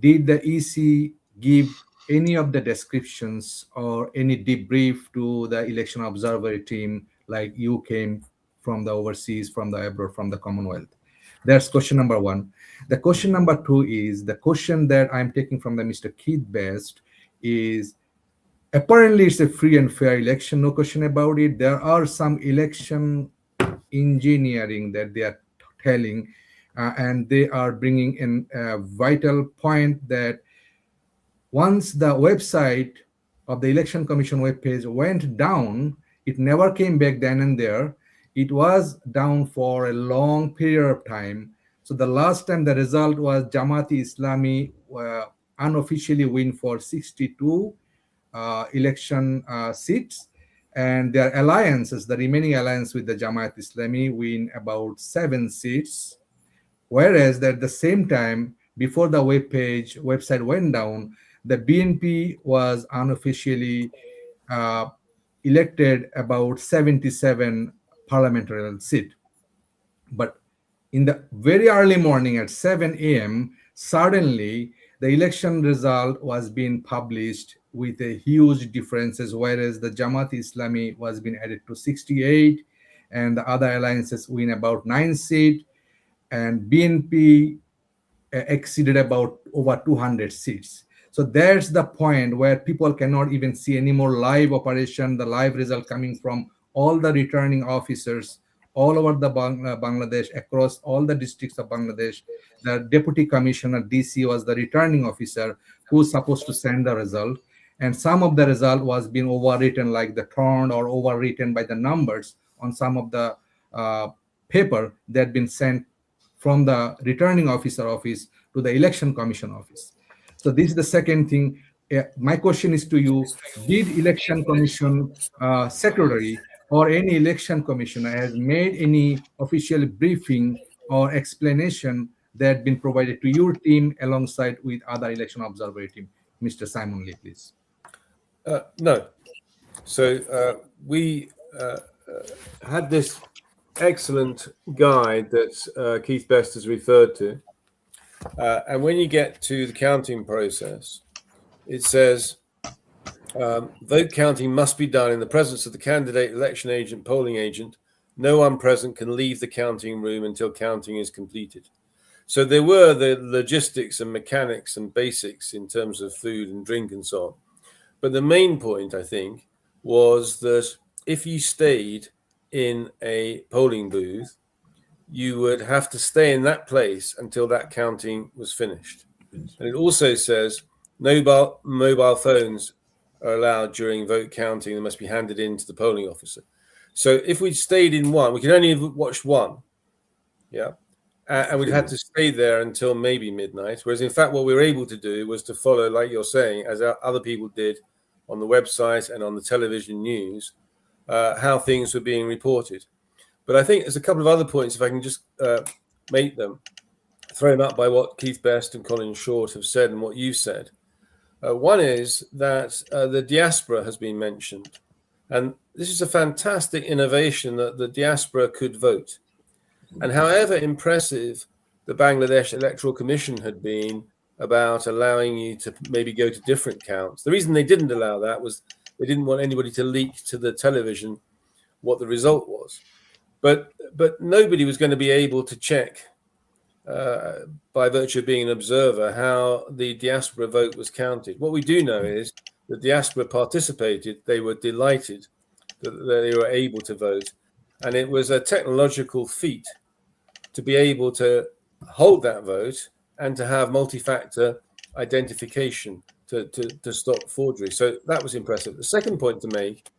did the EC give any of the descriptions or any debrief to the election observer team, like you came from the overseas, from the abroad, from the Commonwealth? That's question number one. The question number two is the question that I'm taking from the Mr. Keith Best is, apparently it's a free and fair election, no question about it. There are some election engineering that they are telling, and they are bringing in a vital point that once the website of the Election Commission webpage went down, it never came back then and there. It was down for a long period of time. So the last time the result was Jamaati Islami unofficially win for 62 election seats, and their alliances, the remaining alliance with the Jamaat Islami, win about 7 seats. Whereas at the same time, before the website went down, the BNP was unofficially elected about 77 parliamentary seat. But in the very early morning at 7 a.m., suddenly the election result was being published with a huge differences, whereas the Jamaat Islami was being added to 68, and the other alliances win about 9 seats, and BNP exceeded about over 200 seats. So there's the point where people cannot even see any more live operation, the live result coming from all the returning officers all over the Bangladesh, across all the districts of Bangladesh. The deputy commissioner, DC, was the returning officer who's supposed to send the result. And some of the result was being overwritten, like the turned or overwritten by the numbers on some of the paper that had been sent from the returning officer office to the election commission office. So this is the second thing. My question is to you, did election commission secretary or any election commissioner has made any official briefing or explanation that had been provided to your team alongside with other election observer team? Mr. Simon Lee, please. No. So we had this excellent guide that Keith Best has referred to. And when you get to the counting process, it says Vote counting must be done in the presence of the candidate, election agent, polling agent. No one present can leave the counting room until counting is completed. So there were the logistics and mechanics and basics in terms of food and drink and so on. But the main point, I think, was that if you stayed in a polling booth, you would have to stay in that place until that counting was finished. And it also says no mobile phones are allowed during vote counting. They must be handed in to the polling officer. So if we stayed in one, we could only watch one. Yeah. And we'd had to stay there until maybe midnight. Whereas in fact, what we were able to do was to follow, like you're saying, as other people did on the website and on the television news, how things were being reported. But I think there's a couple of other points, if I can just make them, thrown up by what Keith Best and Colin Short have said and what you've said. One is that the diaspora has been mentioned. And this is a fantastic innovation that the diaspora could vote. And however impressive the Bangladesh Electoral Commission had been about allowing you to maybe go to different counts, the reason they didn't allow that was they didn't want anybody to leak to the television what the result was. But nobody was going to be able to check by virtue of being an observer how the diaspora vote was counted. What we do know is the diaspora participated. They were delighted that they were able to vote. And it was a technological feat to be able to hold that vote and to have multi-factor identification to stop forgery. So that was impressive. The second point to make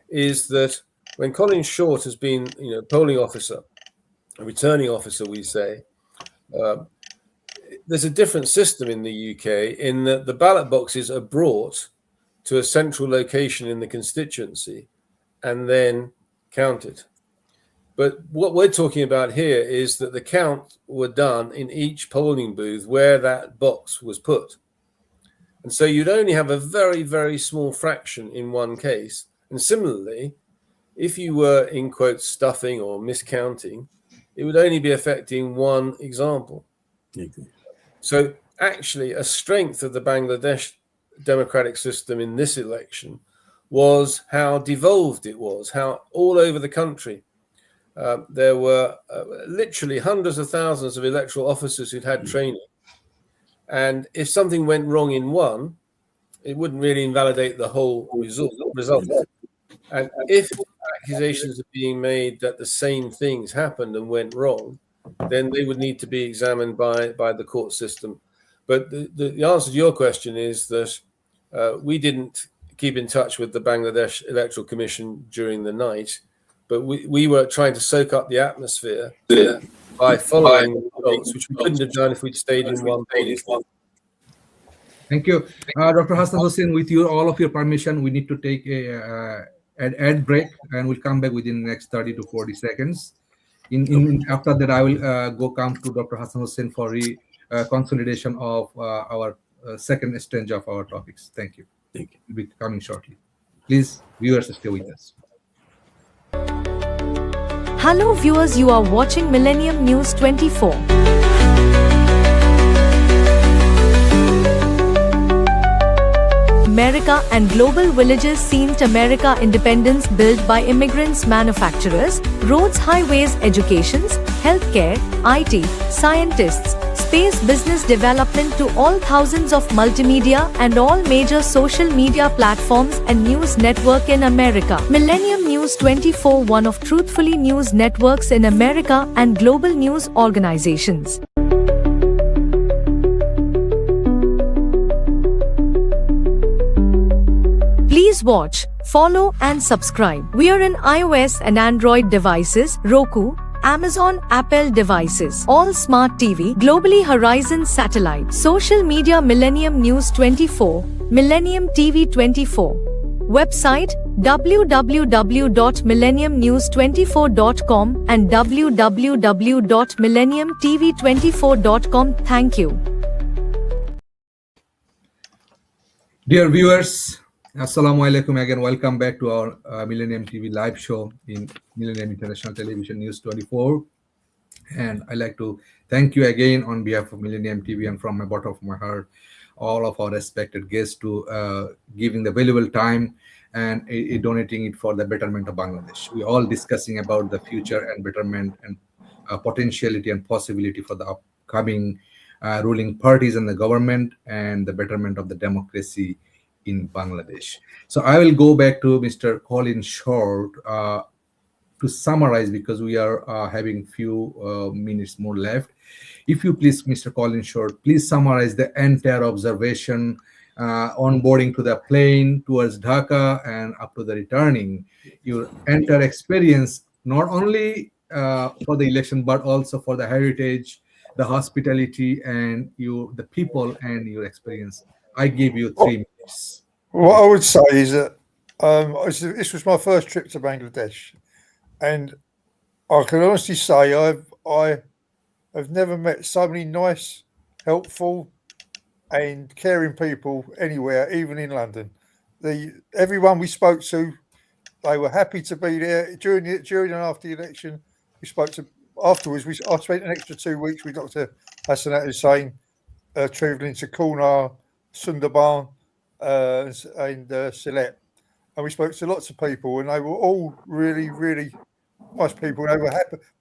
is that when Colin Short has been, polling officer, a returning officer, we say, there's a different system in the UK in that the ballot boxes are brought to a central location in the constituency and then counted. But what we're talking about here is that the count were done in each polling booth where that box was put. And so you'd only have a very, very small fraction in one case. And similarly, if you were, in quotes, stuffing or miscounting, it would only be affecting one example. Okay. So actually, a strength of the Bangladesh democratic system in this election was how devolved it was, how all over the country there were literally hundreds of thousands of electoral officers who'd had training. And if something went wrong in one, it wouldn't really invalidate the whole result. And if accusations are being made that the same things happened and went wrong, then they would need to be examined by the court system. But the answer to your question is that we didn't keep in touch with the Bangladesh Electoral Commission during the night, but we were trying to soak up the atmosphere by following the results, which we couldn't have done if we'd stayed in one place. Thank you. Dr. Hassan Hussain, with all of your permission, we need to take an ad break, and we'll come back within the next 30 to 40 seconds. After that, I will come to Dr. Hassan Hussain for consolidation of our second exchange of our topics. Thank you. Thank you. We'll be coming shortly. Please, viewers, stay with us. Hello viewers, you are watching Millennium News 24. America and global villages seen to America independence built by immigrants, manufacturers, roads, highways, educations, healthcare, IT, scientists, space, business development to all thousands of multimedia and all major social media platforms and news network in America. Millennium News 24, one of truthfully news networks in America and global news organizations. Please watch, follow and subscribe. We are in iOS and Android devices, Roku, Amazon, Apple devices, all smart TV, globally Horizon satellite, social media Millennium News 24, Millennium TV 24. Website www.millenniumnews24.com and www.millenniumtv24.com. Thank you. Dear viewers, Assalamu alaikum again. Welcome back to our Millennium TV live show in Millennium International Television News 24. And I'd like to thank you again on behalf of Millennium TV and from my bottom of my heart all of our respected guests to giving the valuable time and donating it for the betterment of Bangladesh. We all discussing about the future and betterment and potentiality and possibility for the upcoming ruling parties and the government and the betterment of the democracy in Bangladesh. So I will go back to Mr. Colin Short to summarize, because we are having few minutes more left. If you please, Mr. Colin Short, please summarize the entire observation, onboarding to the plane towards Dhaka and up to the returning, your entire experience, not only for the election, but also for the heritage, the hospitality, and the people and your experience. I give you 3 minutes. What I would say is that this was my first trip to Bangladesh, and I can honestly say I've never met so many nice, helpful, and caring people anywhere, even in London. Everyone we spoke to, they were happy to be there during and after the election. We spoke to afterwards. I spent an extra 2 weeks with Dr. Hasanat Husain, travelling to Kurna, Sundarban, and Sylhet, and we spoke to lots of people, and they were all really, really nice people. They were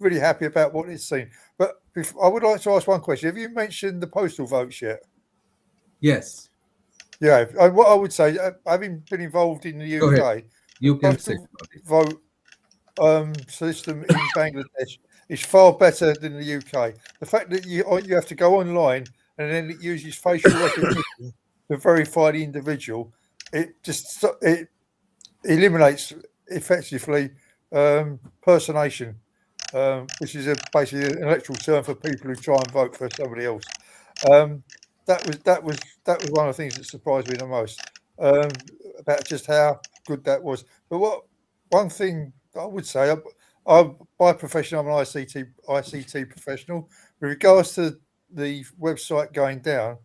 really happy about what they'd seen. But I would like to ask one question. Have you mentioned the postal votes yet? Yes. Yeah. What I would say, having been involved in the UK, you can say vote system in Bangladesh is far better than the UK. The fact that you have to go online and then it uses facial recognition to verify the individual, it eliminates effectively personation, which is basically an electoral term for people who try and vote for somebody else. That was one of the things that surprised me the most, about just how good that was. But one thing I would say, by profession, I'm an ICT professional. With regards to the website going down,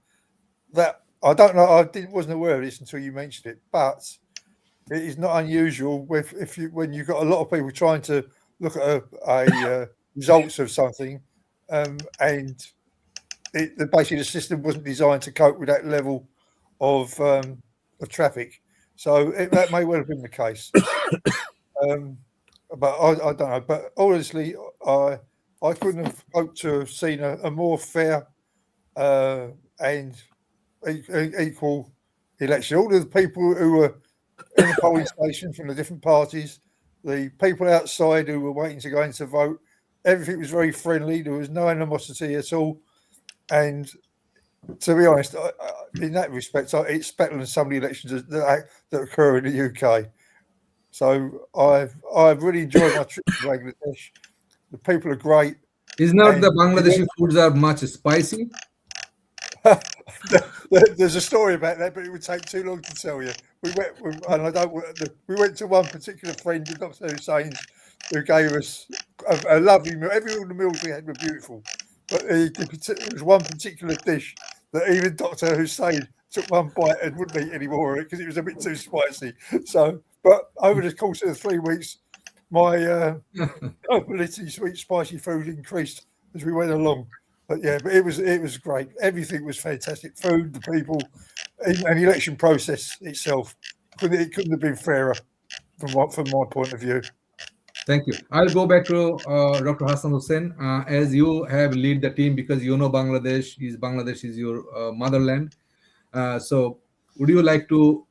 that I don't know, wasn't aware of this until you mentioned it, but it is not unusual when you've got a lot of people trying to look at a results of something, and basically the system wasn't designed to cope with that level of traffic. So that may well have been the case. But I don't know. But honestly, I couldn't have hoped to have seen a more fair and equal election. All of the people who were in the polling station from the different parties, the people outside who were waiting to go in to vote, everything was very friendly. There was no animosity at all. And to be honest, in that respect, it's better than some of the elections that occur in the UK. So I've really enjoyed my trip to Bangladesh. The people are great. Is not the Bangladeshi foods are much spicy? There's a story about that, but it would take too long to tell you. We went to one particular friend, Dr. Husain, who gave us a lovely meal. All the meals we had were beautiful, but there was one particular dish that even Dr. Husain took one bite and wouldn't eat any more of it because it was a bit too spicy. So, but over the course of the 3 weeks, my ability to eat spicy food increased as we went along. But yeah, it was great. Everything was fantastic. Food, the people, and the election process itself. It couldn't have been fairer from my point of view. Thank you. I'll go back to Dr. Hassan Hussain. As you have lead the team, because you know Bangladesh is your motherland. So would you like to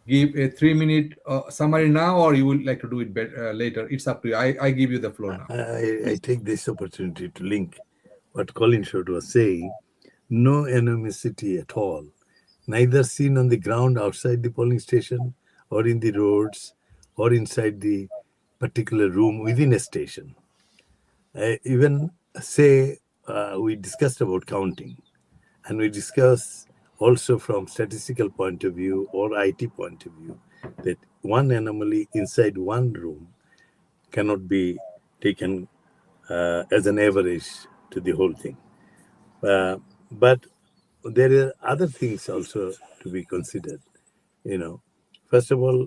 give a 3-minute summary now, or you would like to do it later? It's up to you. I give you the floor now. I take this opportunity to link what Colin Short was saying. No animosity at all, neither seen on the ground outside the polling station or in the roads or inside the particular room within a station. Even say we discussed about counting, and we discussed also from statistical point of view or IT point of view that one anomaly inside one room cannot be taken as an average to the whole thing. But there are other things also to be considered. First of all,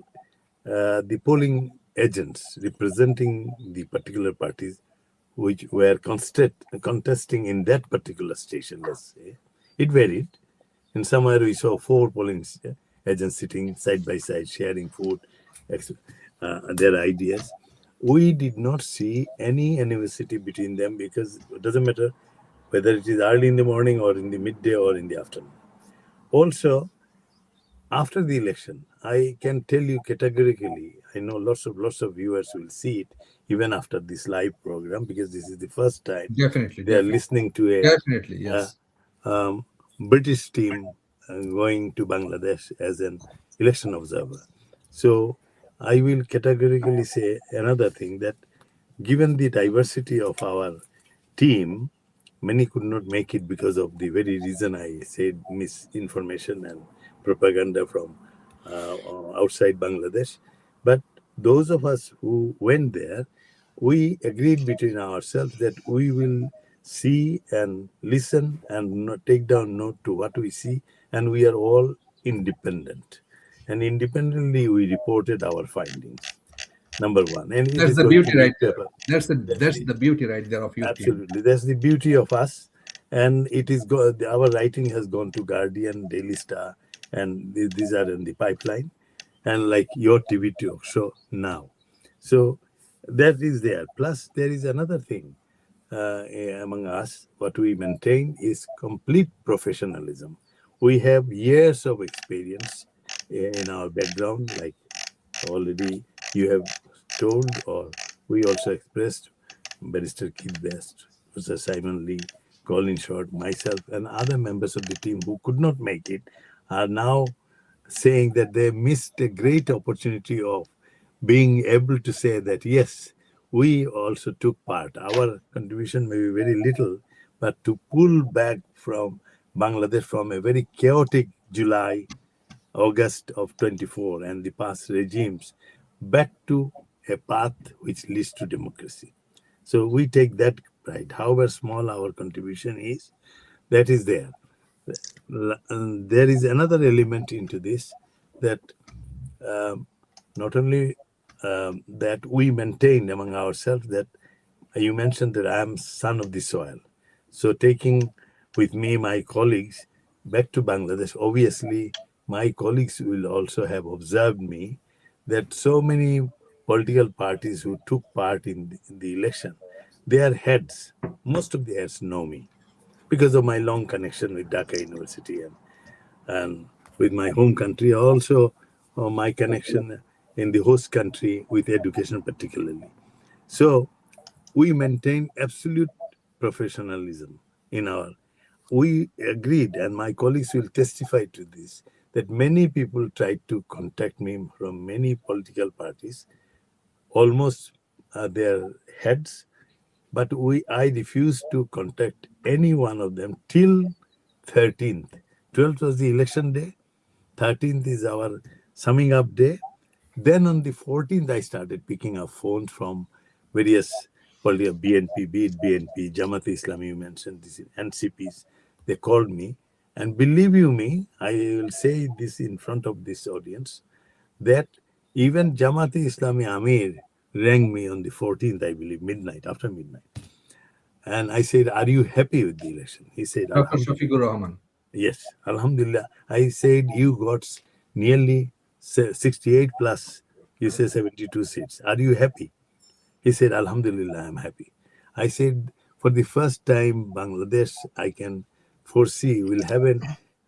the polling agents representing the particular parties which were contesting in that particular station, let's say, it varied. And somewhere we saw 4 polling agents sitting side by side, sharing food, their ideas. We did not see any animosity between them because it doesn't matter whether it is early in the morning or in the midday or in the afternoon. Also, after the election, I can tell you categorically, I know lots of viewers will see it even after this live program because this is the first time Definitely. they are listening to a Definitely, yes. British team going to Bangladesh as an election observer. So I will categorically say another thing, that given the diversity of our team, many could not make it because of the very reason I said, misinformation and propaganda from outside Bangladesh. But those of us who went there, we agreed between ourselves that we will see and listen and take down note to what we see, and we are all independent. And independently, we reported our findings. Number one, and That's the beauty right there. That's the beauty right there of your absolutely team. That's the beauty of us, and it is our writing has gone to Guardian, Daily Star, and these are in the pipeline, and like your TV talk show now. So that is there. Plus, there is another thing among us. What we maintain is complete professionalism. We have years of experience in our background, like already you have told, or we also expressed. Barrister Keith Best, Professor Simon Lee, Colin Short, myself, and other members of the team who could not make it are now saying that they missed a great opportunity of being able to say that, yes, we also took part. Our contribution may be very little, but to pull back from Bangladesh from a very chaotic July, August of 24 and the past regimes back to a path which leads to democracy. So we take that pride. However small our contribution is, that is there. There is another element into this, that not only that we maintain among ourselves, that you mentioned that I am son of the soil. So taking with me my colleagues back to Bangladesh, obviously my colleagues will also have observed me that so many political parties who took part in the election, their heads, most of the heads know me because of my long connection with Dhaka University and with my home country, also my connection in the host country with education particularly. So we maintain absolute professionalism in we agreed, and my colleagues will testify to this, that many people tried to contact me from many political parties, almost their heads, but I refused to contact any one of them till 13th. 12th was the election day. 13th is our summing up day. Then on the 14th, I started picking up phones from various political BNP, be it BNP, Jamaat-e-Islami, you mentioned this, NCPs. They called me. And believe you me, I will say this in front of this audience, that even Jamaat-e-Islami Amir rang me on the 14th, I believe, after midnight. And I said, are you happy with the election? He said, Dr. Shafiqur Rahman. Yes, Alhamdulillah. I said, you got nearly 68 plus, you say 72 seats. Are you happy? He said, Alhamdulillah, I'm happy. I said, for the first time, Bangladesh, I can foresee, will have a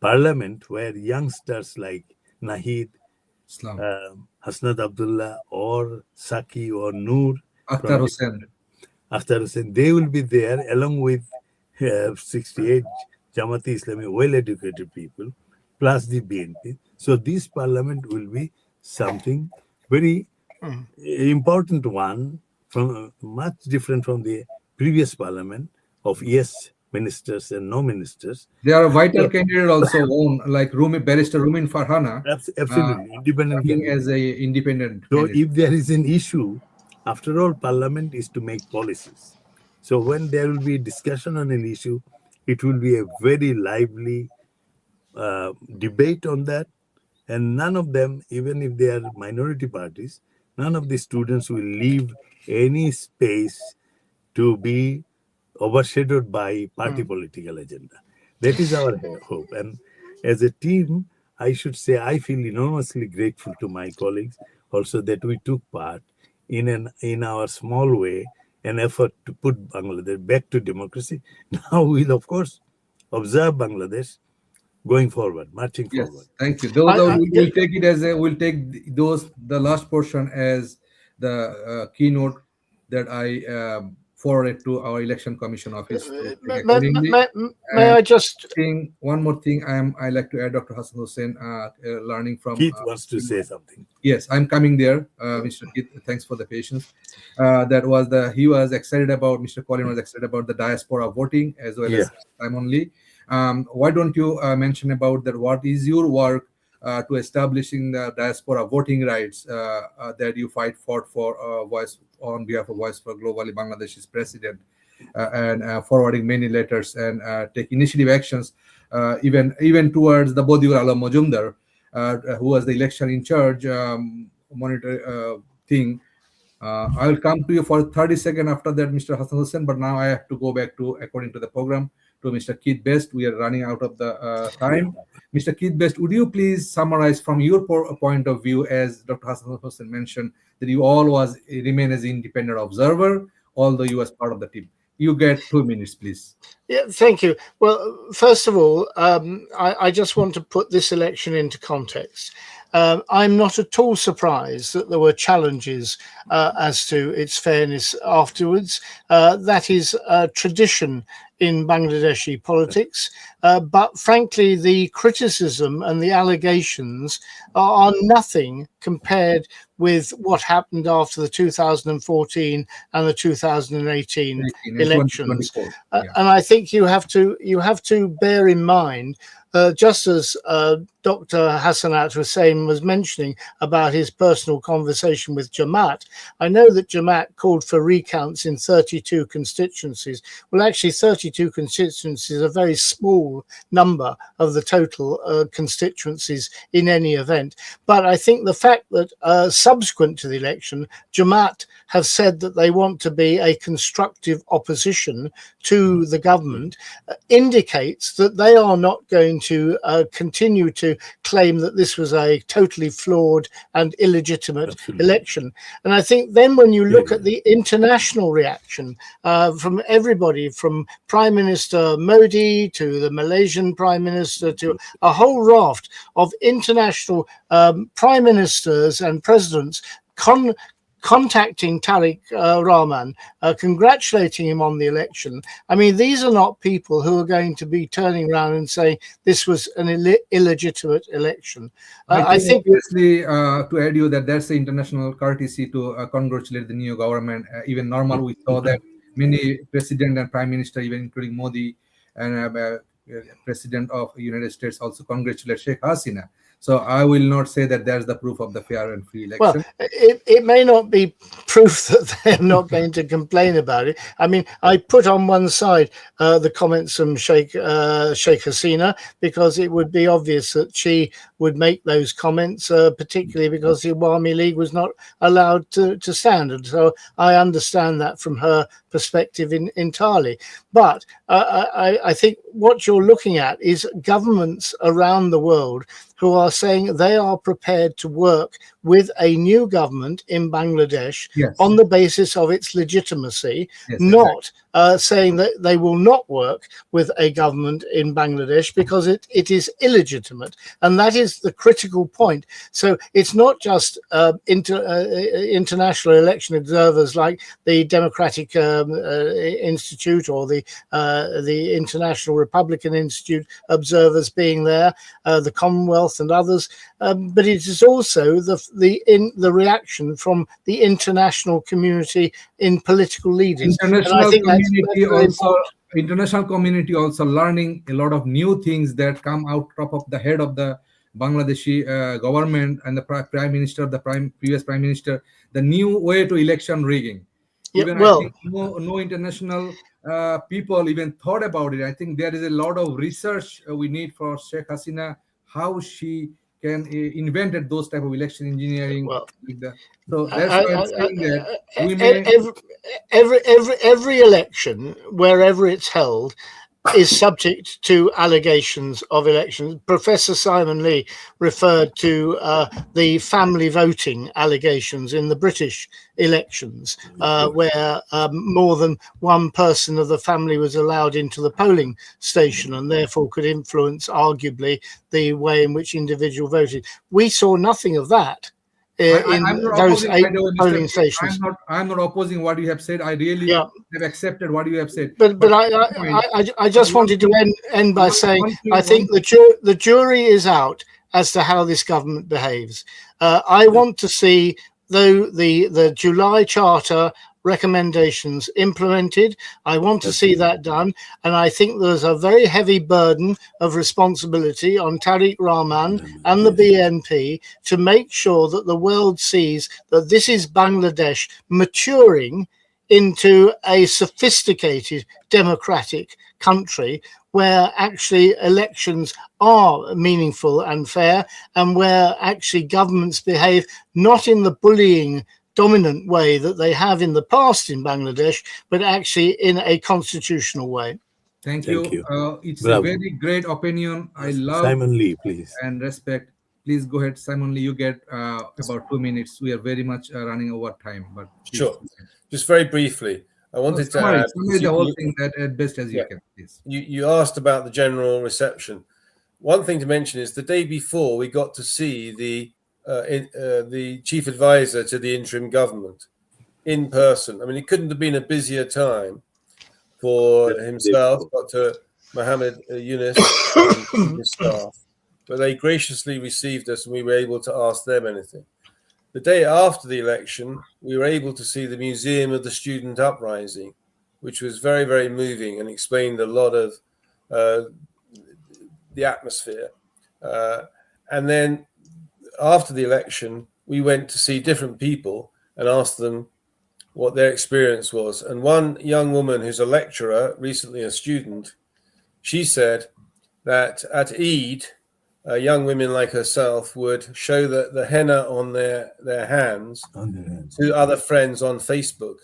parliament where youngsters like Nahid, Hasanat Abdullah, or Saki, or Noor, Akhtar Hussain, they will be there along with 68 Jamaat-e-Islami well-educated people, plus the BNP. So this parliament will be something very important one, from much different from the previous parliament of yes ministers and no ministers. There are vital candidates also like Barrister Rumin Farhana. Absolutely, independent as a independent. So if there is an issue, after all, parliament is to make policies. So when there will be discussion on an issue, it will be a very lively debate on that. And none of them, even if they are minority parties, none of the students will leave any space to be overshadowed by party political agenda. That is our hope. And as a team, I should say I feel enormously grateful to my colleagues also that we took part in our small way an effort to put Bangladesh back to democracy. Now we'll of course observe Bangladesh going forward, marching Yes, forward. thank you. We'll take it as we'll take the last portion as the keynote that I forwarded to our election commission office to take accordingly. May I just one more thing I like to add, Dr. Hassan Hussain, learning from Keith wants to say something. Yes, I'm coming there, Mr. Keith. Thanks for the patience. He was excited about, Mr. Colin was excited about the diaspora voting as well as time only. Why don't you mention about that? What is your work to establishing the diaspora voting rights that you fight for voice on behalf of Voice for Globally Bangladesh's president, and forwarding many letters and take initiative actions, even towards the Bodiur Alam Majumdar, who was the election in charge monitor thing. I will come to you for 30 seconds after that, Mr. Hassan Hussain, but now I have to go back to, according to the program, to Mr. Keith Best. We are running out of the time. Mr. Keith Best, would you please summarize from your point of view, as Dr. Hassan Hussain mentioned, that you all remain as independent observer, although you was part of the team. You get 2 minutes, please. Yeah, thank you. Well, first of all, I just want to put this election into context. I'm not at all surprised that there were challenges as to its fairness afterwards. That is a tradition in Bangladeshi politics. But frankly, the criticism and the allegations are nothing compared with what happened after the 2014 and the 2018 elections. And I think you have to bear in mind, just as Dr. Hasanat Husain was mentioning about his personal conversation with Jamaat, I know that Jamaat called for recounts in 32 constituencies. Well, actually, 32 constituencies is a very small number of the total constituencies in any event. But I think the fact that subsequent to the election, Jamaat have said that they want to be a constructive opposition to the government indicates that they are not going to continue to claim that this was a totally flawed and illegitimate election. And I think then when you look at the international reaction from everybody, from Prime Minister Modi to the Malaysian Prime Minister to a whole raft of international prime ministers and presidents contacting Tariq Rahman, congratulating him on the election. I mean, these are not people who are going to be turning around and saying this was an illegitimate election. I think obviously, to add you that's the international courtesy to congratulate the new government. Even normal, we saw that many president and prime minister, even including Modi and president of United States, also congratulate Sheikh Hasina. So I will not say that there's the proof of the fair and free election. Well, it may not be proof that they're not going to complain about it. I mean, I put on one side the comments from Sheikh Hasina, because it would be obvious that she would make those comments, particularly because the Awami League was not allowed to stand. And so I understand that from her perspective entirely. But I think what you're looking at is governments around the world who are saying they are prepared to work with a new government in Bangladesh on the basis of its legitimacy, not saying that they will not work with a government in Bangladesh because it is illegitimate. And that is the critical point. So it's not just international election observers like the Democratic Institute or the International Republican Institute observers being there, the Commonwealth and others, but it is also the reaction from the international community in political leaders. International community also learning a lot of new things that come out top of the head of the Bangladeshi government and the prime minister, previous prime minister, the new way to election rigging. Even I think no international people even thought about it. I think there is a lot of research we need for Sheikh Hasina, how she can invented those type of election engineering. So that's why I'm saying that we may every election, wherever it's held, is subject to allegations of elections. Professor Simon Lee referred to the family voting allegations in the British elections, where more than one person of the family was allowed into the polling station and therefore could influence, arguably, the way in which individual voted. We saw nothing of that in those 8 polling stations. I'm not opposing what you have said. I really have accepted what you have said. But I just wanted to end by saying I think the jury is out as to how this government behaves. I want to see the July Charter recommendations implemented. I want to see that done, and I think there's a very heavy burden of responsibility on Tariq Rahman and the BNP to make sure that the world sees that this is Bangladesh maturing into a sophisticated democratic country where actually elections are meaningful and fair, and where actually governments behave not in the bullying dominant way that they have in the past in Bangladesh, but actually in a constitutional way. Thank you. It's a very great opinion. I love Simon Lee, please. And respect. Please go ahead, Simon Lee. You get about 2 minutes. We are very much running over time. But sure. Just very briefly, I wanted to add the whole thing that as best as you can, please. You asked about the general reception. One thing to mention is the day before we got to see the chief advisor to the interim government in person. I mean, it couldn't have been a busier time for himself, Dr. Mohammed Yunus and his staff. But they graciously received us and we were able to ask them anything. The day after the election, we were able to see the Museum of the Student Uprising, which was very, very moving and explained a lot of the atmosphere. And then after the election, we went to see different people and asked them what their experience was. And one young woman who's a lecturer, recently a student, she said that at Eid, young women like herself would show the henna on their hands to other friends on Facebook.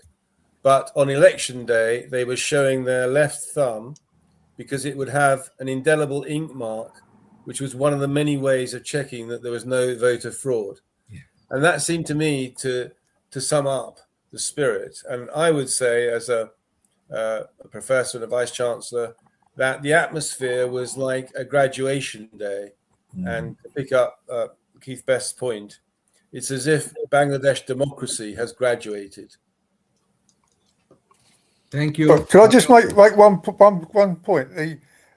But on election day, they were showing their left thumb because it would have an indelible ink mark, which was one of the many ways of checking that there was no voter fraud. Yeah. And that seemed to me to sum up the spirit. And I would say, as a professor and a vice chancellor, that the atmosphere was like a graduation day. And to pick up Keith Best's point, it's as if Bangladesh democracy has graduated. Thank you. Can I just make one point?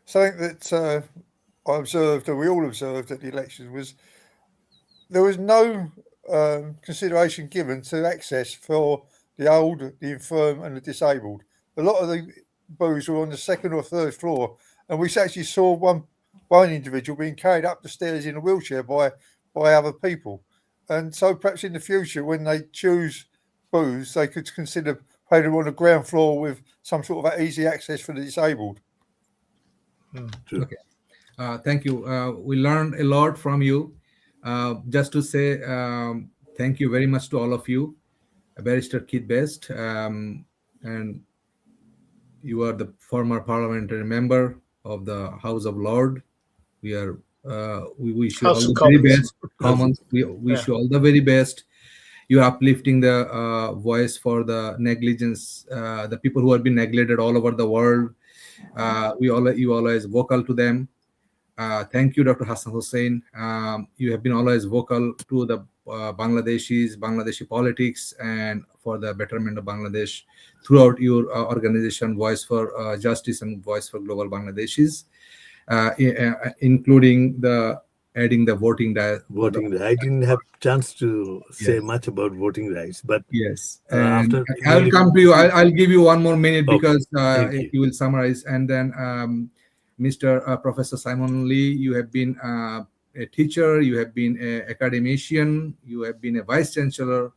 Something that I observed, and we all observed at the elections, was there was no consideration given to access for the old, the infirm, and the disabled. A lot of the booths were on the second or third floor, and we actually saw one individual being carried up the stairs in a wheelchair by other people. And so perhaps in the future, when they choose booths, they could consider putting them on the ground floor with some sort of easy access for the disabled. Okay. Thank you. We learned a lot from you. Just to say thank you very much to all of you. Barrister Keith Best, and you are the former parliamentary member of the House of Lords. We wish you all the very best. Commons, we wish you all the very best. You are uplifting the voice for the negligence, the people who have been neglected all over the world. You always vocal to them. Thank you, Dr. Husain. You have been always vocal to the Bangladeshi politics and for the betterment of Bangladesh throughout your organization, Voice for Justice and Voice for Global Bangladeshis, including adding the voting rights. I didn't have chance to say much about voting rights, but yes, after I'll come to you. I'll give you 1 more minute because you will summarize, and then Mr. Professor Simon Lee, you have been a teacher, you have been an academician, you have been a vice chancellor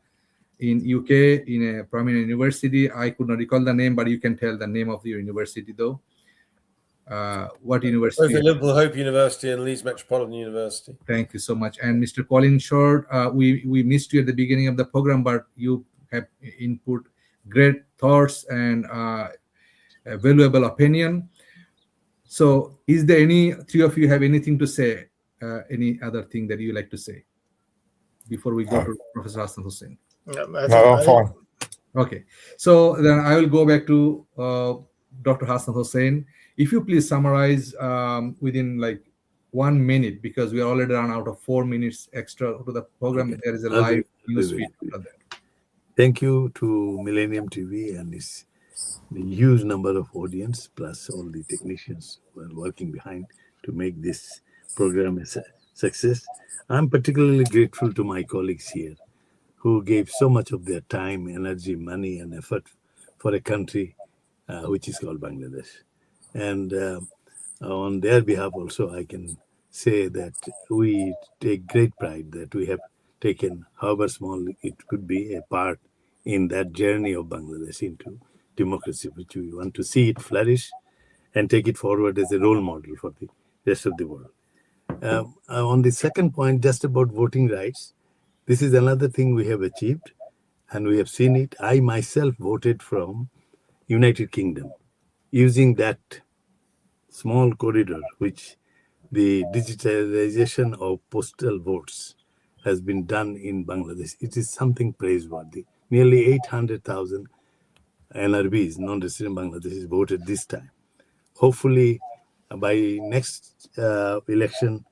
in UK in a prominent university. I could not recall the name, but you can tell the name of your university though. What university? Both Liverpool Hope University and Leeds Metropolitan University. Thank you so much. And Mr. Colin Short, we missed you at the beginning of the program, but you have input great thoughts and a valuable opinion. So, is there any three of you have anything to say? Any other thing that you like to say before we go to Professor Hassan Hussain? No, I'm fine. Okay, so then I will go back to Dr. Hassan Hussain. If you please summarize within like 1 minute, because we are already run out of 4 minutes extra to the program. Okay. There is a I'll live be news very feed after that. Thank you to Millennium TV and its the huge number of audience, plus all the technicians who are working behind to make this program a success. I'm particularly grateful to my colleagues here who gave so much of their time, energy, money, and effort for a country which is called Bangladesh. And on their behalf also, I can say that we take great pride that we have taken, however small it could be, a part in that journey of Bangladesh into democracy, which we want to see it flourish and take it forward as a role model for the rest of the world. On the second point, just about voting rights, this is another thing we have achieved, and we have seen it. I myself voted from United Kingdom using that small corridor, which the digitalization of postal votes has been done in Bangladesh. It is something praiseworthy. Nearly 800,000 NRBs, non-resident Bangladeshis, voted this time. Hopefully, by next election,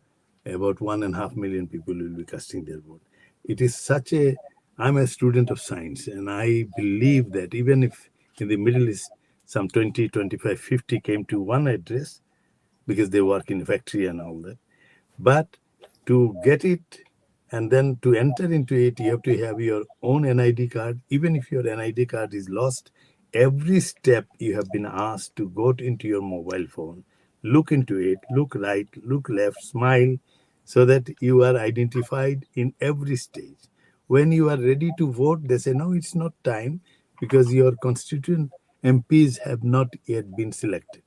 about 1.5 million people will be casting their vote. It is such a, I'm a student of science, and I believe that even if in the Middle East, some 20, 25, 50 came to one address, because they work in a factory and all that. But to get it and then to enter into it, you have to have your own NID card. Even if your NID card is lost, every step you have been asked to go into your mobile phone, look into it, look right, look left, smile, so that you are identified in every stage. When you are ready to vote, they say, no, it's not time because your constituent MPs have not yet been selected.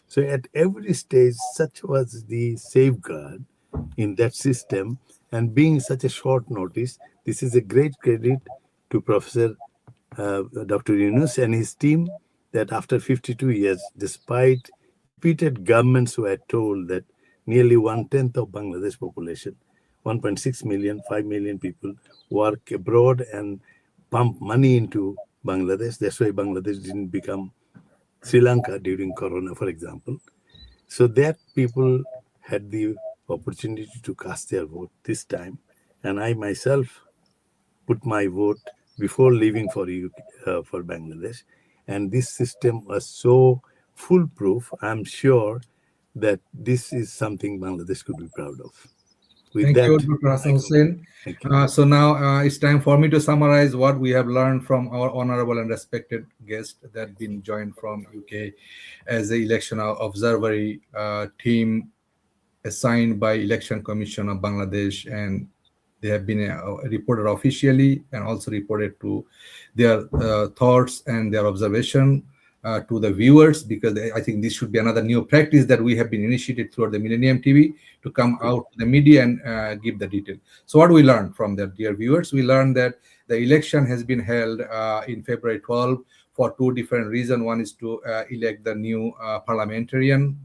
So at every stage, such was the safeguard in that system. And being such a short notice, this is a great credit to Professor Dr. Yunus and his team that after 52 years, despite repeated governments were told that nearly 1/10 of Bangladesh population, 1.6 million, 5 million people work abroad and pump money into Bangladesh. That's why Bangladesh didn't become Sri Lanka during Corona, for example. So that people had the opportunity to cast their vote this time. And I myself put my vote before leaving for for Bangladesh. And this system was so foolproof, I'm sure that this is something Bangladesh could be proud of. With Thank that, you, Dr. Hassan Hussain. thank you. So now it's time for me to summarize what we have learned from our honorable and respected guest that been joined from UK as the election observatory team assigned by Election Commission of Bangladesh, and they have been reported officially and also reported to their thoughts and their observation to the viewers, because I think this should be another new practice that we have been initiated throughout the Millennium TV to come out to the media and give the detail. So what we learned from that, dear viewers, we learned that the election has been held in February 12 for two different reasons. One is to elect the new parliamentarian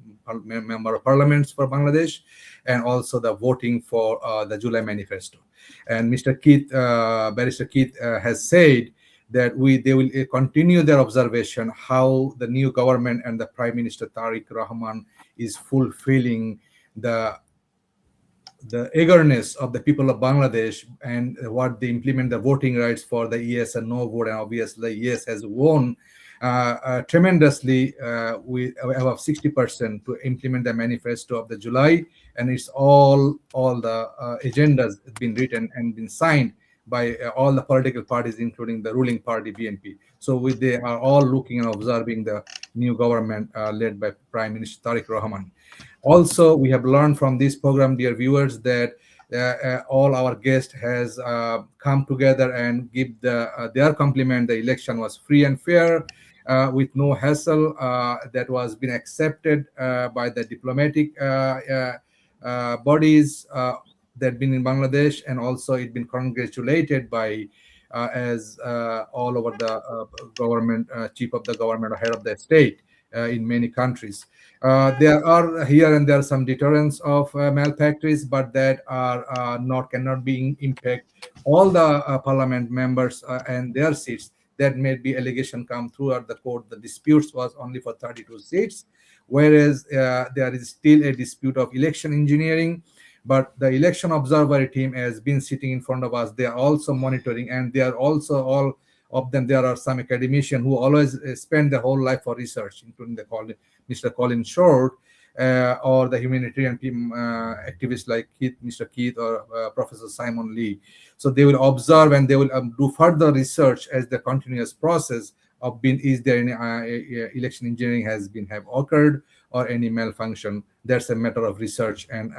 member of parliaments for Bangladesh, and also the voting for the July manifesto. And Mr. Keith, Barrister Keith has said that they will continue their observation how the new government and the Prime Minister Tariq Rahman is fulfilling the eagerness of the people of Bangladesh and what they implement the voting rights for the yes and no vote. And obviously, yes has won tremendously with above 60% to implement the manifesto of the July, and it's all the agendas been written and been signed by all the political parties, including the ruling party BNP. So they are all looking and observing the new government led by Prime Minister Tariq Rahman. Also, we have learned from this program, dear viewers, that all our guests has come together and give their compliment. The election was free and fair, with no hassle. That was been accepted by the diplomatic bodies that been in Bangladesh, and also it been congratulated by as all over the government, chief of the government or head of the state in many countries. There are here and there some deterrents of malpractice, but that are cannot be impact all the parliament members and their seats. That may be allegation come throughout the court. The disputes was only for 32 seats, whereas there is still a dispute of election engineering. But the election observer team has been sitting in front of us. They are also monitoring, and they are also all of them. There are some academicians who always spend their whole life for research, including Mr. Colin Short, or the humanitarian team activists like Mr. Keith or Professor Simon Lee. So they will observe and they will do further research as the continuous process of is there any election engineering have occurred or any malfunction. That's a matter of research, and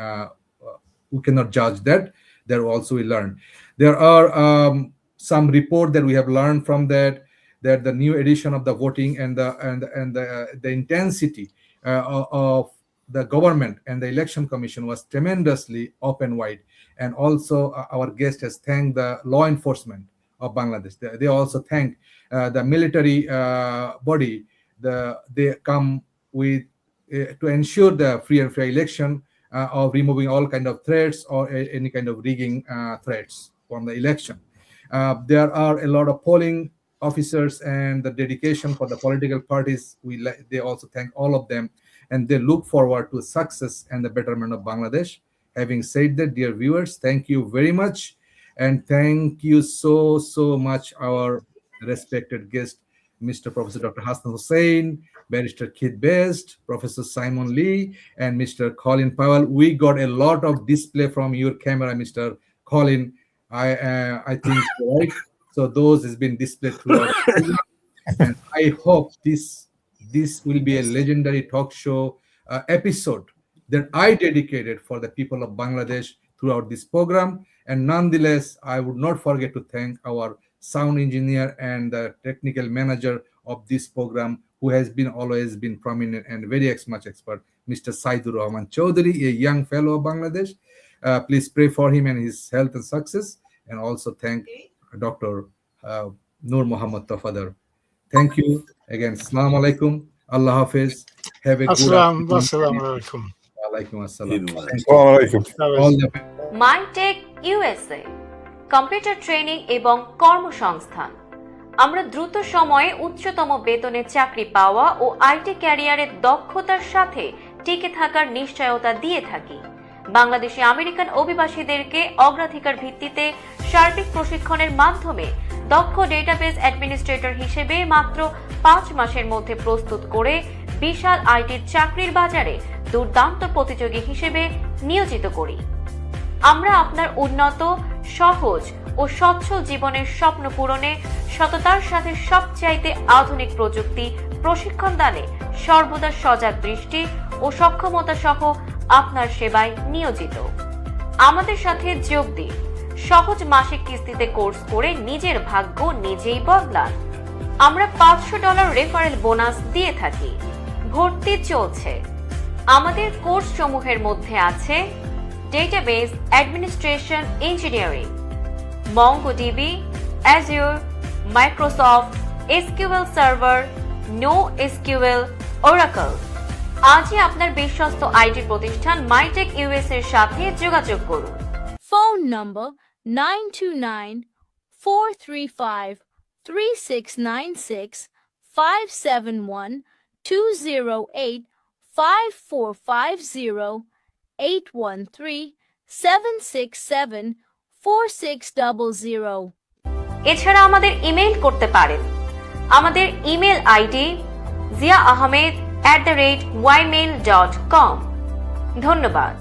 we cannot judge that. There also we learn. There are some report that we have learned from that the new edition of the voting and the intensity of the government and the election commission was tremendously open wide. And also our guest has thanked the law enforcement of Bangladesh. They also thank the military body. They come with to ensure the free and fair election of removing all kind of threats or any kind of rigging threats from the election. There are a lot of polling officers and the dedication for the political parties. They also thank all of them, and they look forward to success and the betterment of Bangladesh. Having said that, dear viewers, thank you very much, and thank you so much our respected guest, Mr. Professor Dr. Husain, Barrister Keith Best, Professor Simon Lee, and Mr. Colin Powell. We got a lot of display from your camera, Mr. Colin. I think right. So those has been displayed throughout, and I hope this will be a legendary talk show episode that I dedicated for the people of Bangladesh throughout this program. And nonetheless, I would not forget to thank our sound engineer and the technical manager of this program, who has always been prominent and very much expert, Mr. Saidur Rahman Chaudhary, a young fellow of Bangladesh. Please pray for him and his health and success. And also thank Dr. Nur Muhammad Tafadar. Thank you again. Assalamu alaikum. Allah Hafiz. Have a good Assalamu alaikum. Alaikum assalam. Mytech USA computer training এবং কর্মসংস্থান। আমরা দ্রুত সময়ে উচ্চতম বেতনে চাকরি পাওয়া ও IT ক্যারিয়ারের দক্ষতার সাথে টিকে থাকার নিশ্চয়তা দিয়ে থাকি। বাংলাদেশি আমেরিকান অভিবাসীদেরকে অগ্রাধিকার ভিত্তিতে সার্বিক প্রশিক্ষণের মাধ্যমে দক্ষ ডেটাবেস অ্যাডমিনিস্ট্রেটর হিসেবে মাত্র 5 মাসের মধ্যে প্রস্তুত করে বিশাল আইটির চাকরির বাজারে দুর্দান্ত প্রতিযোগী হিসেবে নিয়োজিত করি। আমরা আপনার উন্নত, সহজ ও সচ্ছল জীবনের স্বপ্ন পূরণে সততার সাথে সবচাইতে আধুনিক প্রযুক্তি প্রশিক্ষণ দানে সর্বদা সজাগ দৃষ্টি ও সক্ষমতা সহ আপনার সেবায় নিয়োজিত। আমাদের সাথে যোগ দিন। সহজ মাসিক কিস্তিতে কোর্স করে নিজের ভাগ্য নিজেই বদলান। আমরা $500 রেফারেল বোনাস দিয়ে থাকি। ভর্তি চলছে। আমাদের কোর্স সমূহের মধ্যে আছে database administration engineering, MongoDB, Azure, Microsoft, SQL Server, NoSQL, Oracle। আজই আপনার বিশ্বস্ত আইটি প্রতিষ্ঠান মাইটেক ইউএস এর সাথে যোগাযোগ করুন। Phone number 929-435-3696, 571-208-5450, 813-767-4600। এছাড়া আমাদের ইমেইল করতে পারেন। আমাদের ইমেল আইডি ziaahamed@ymail.com। ধন্যবাদ।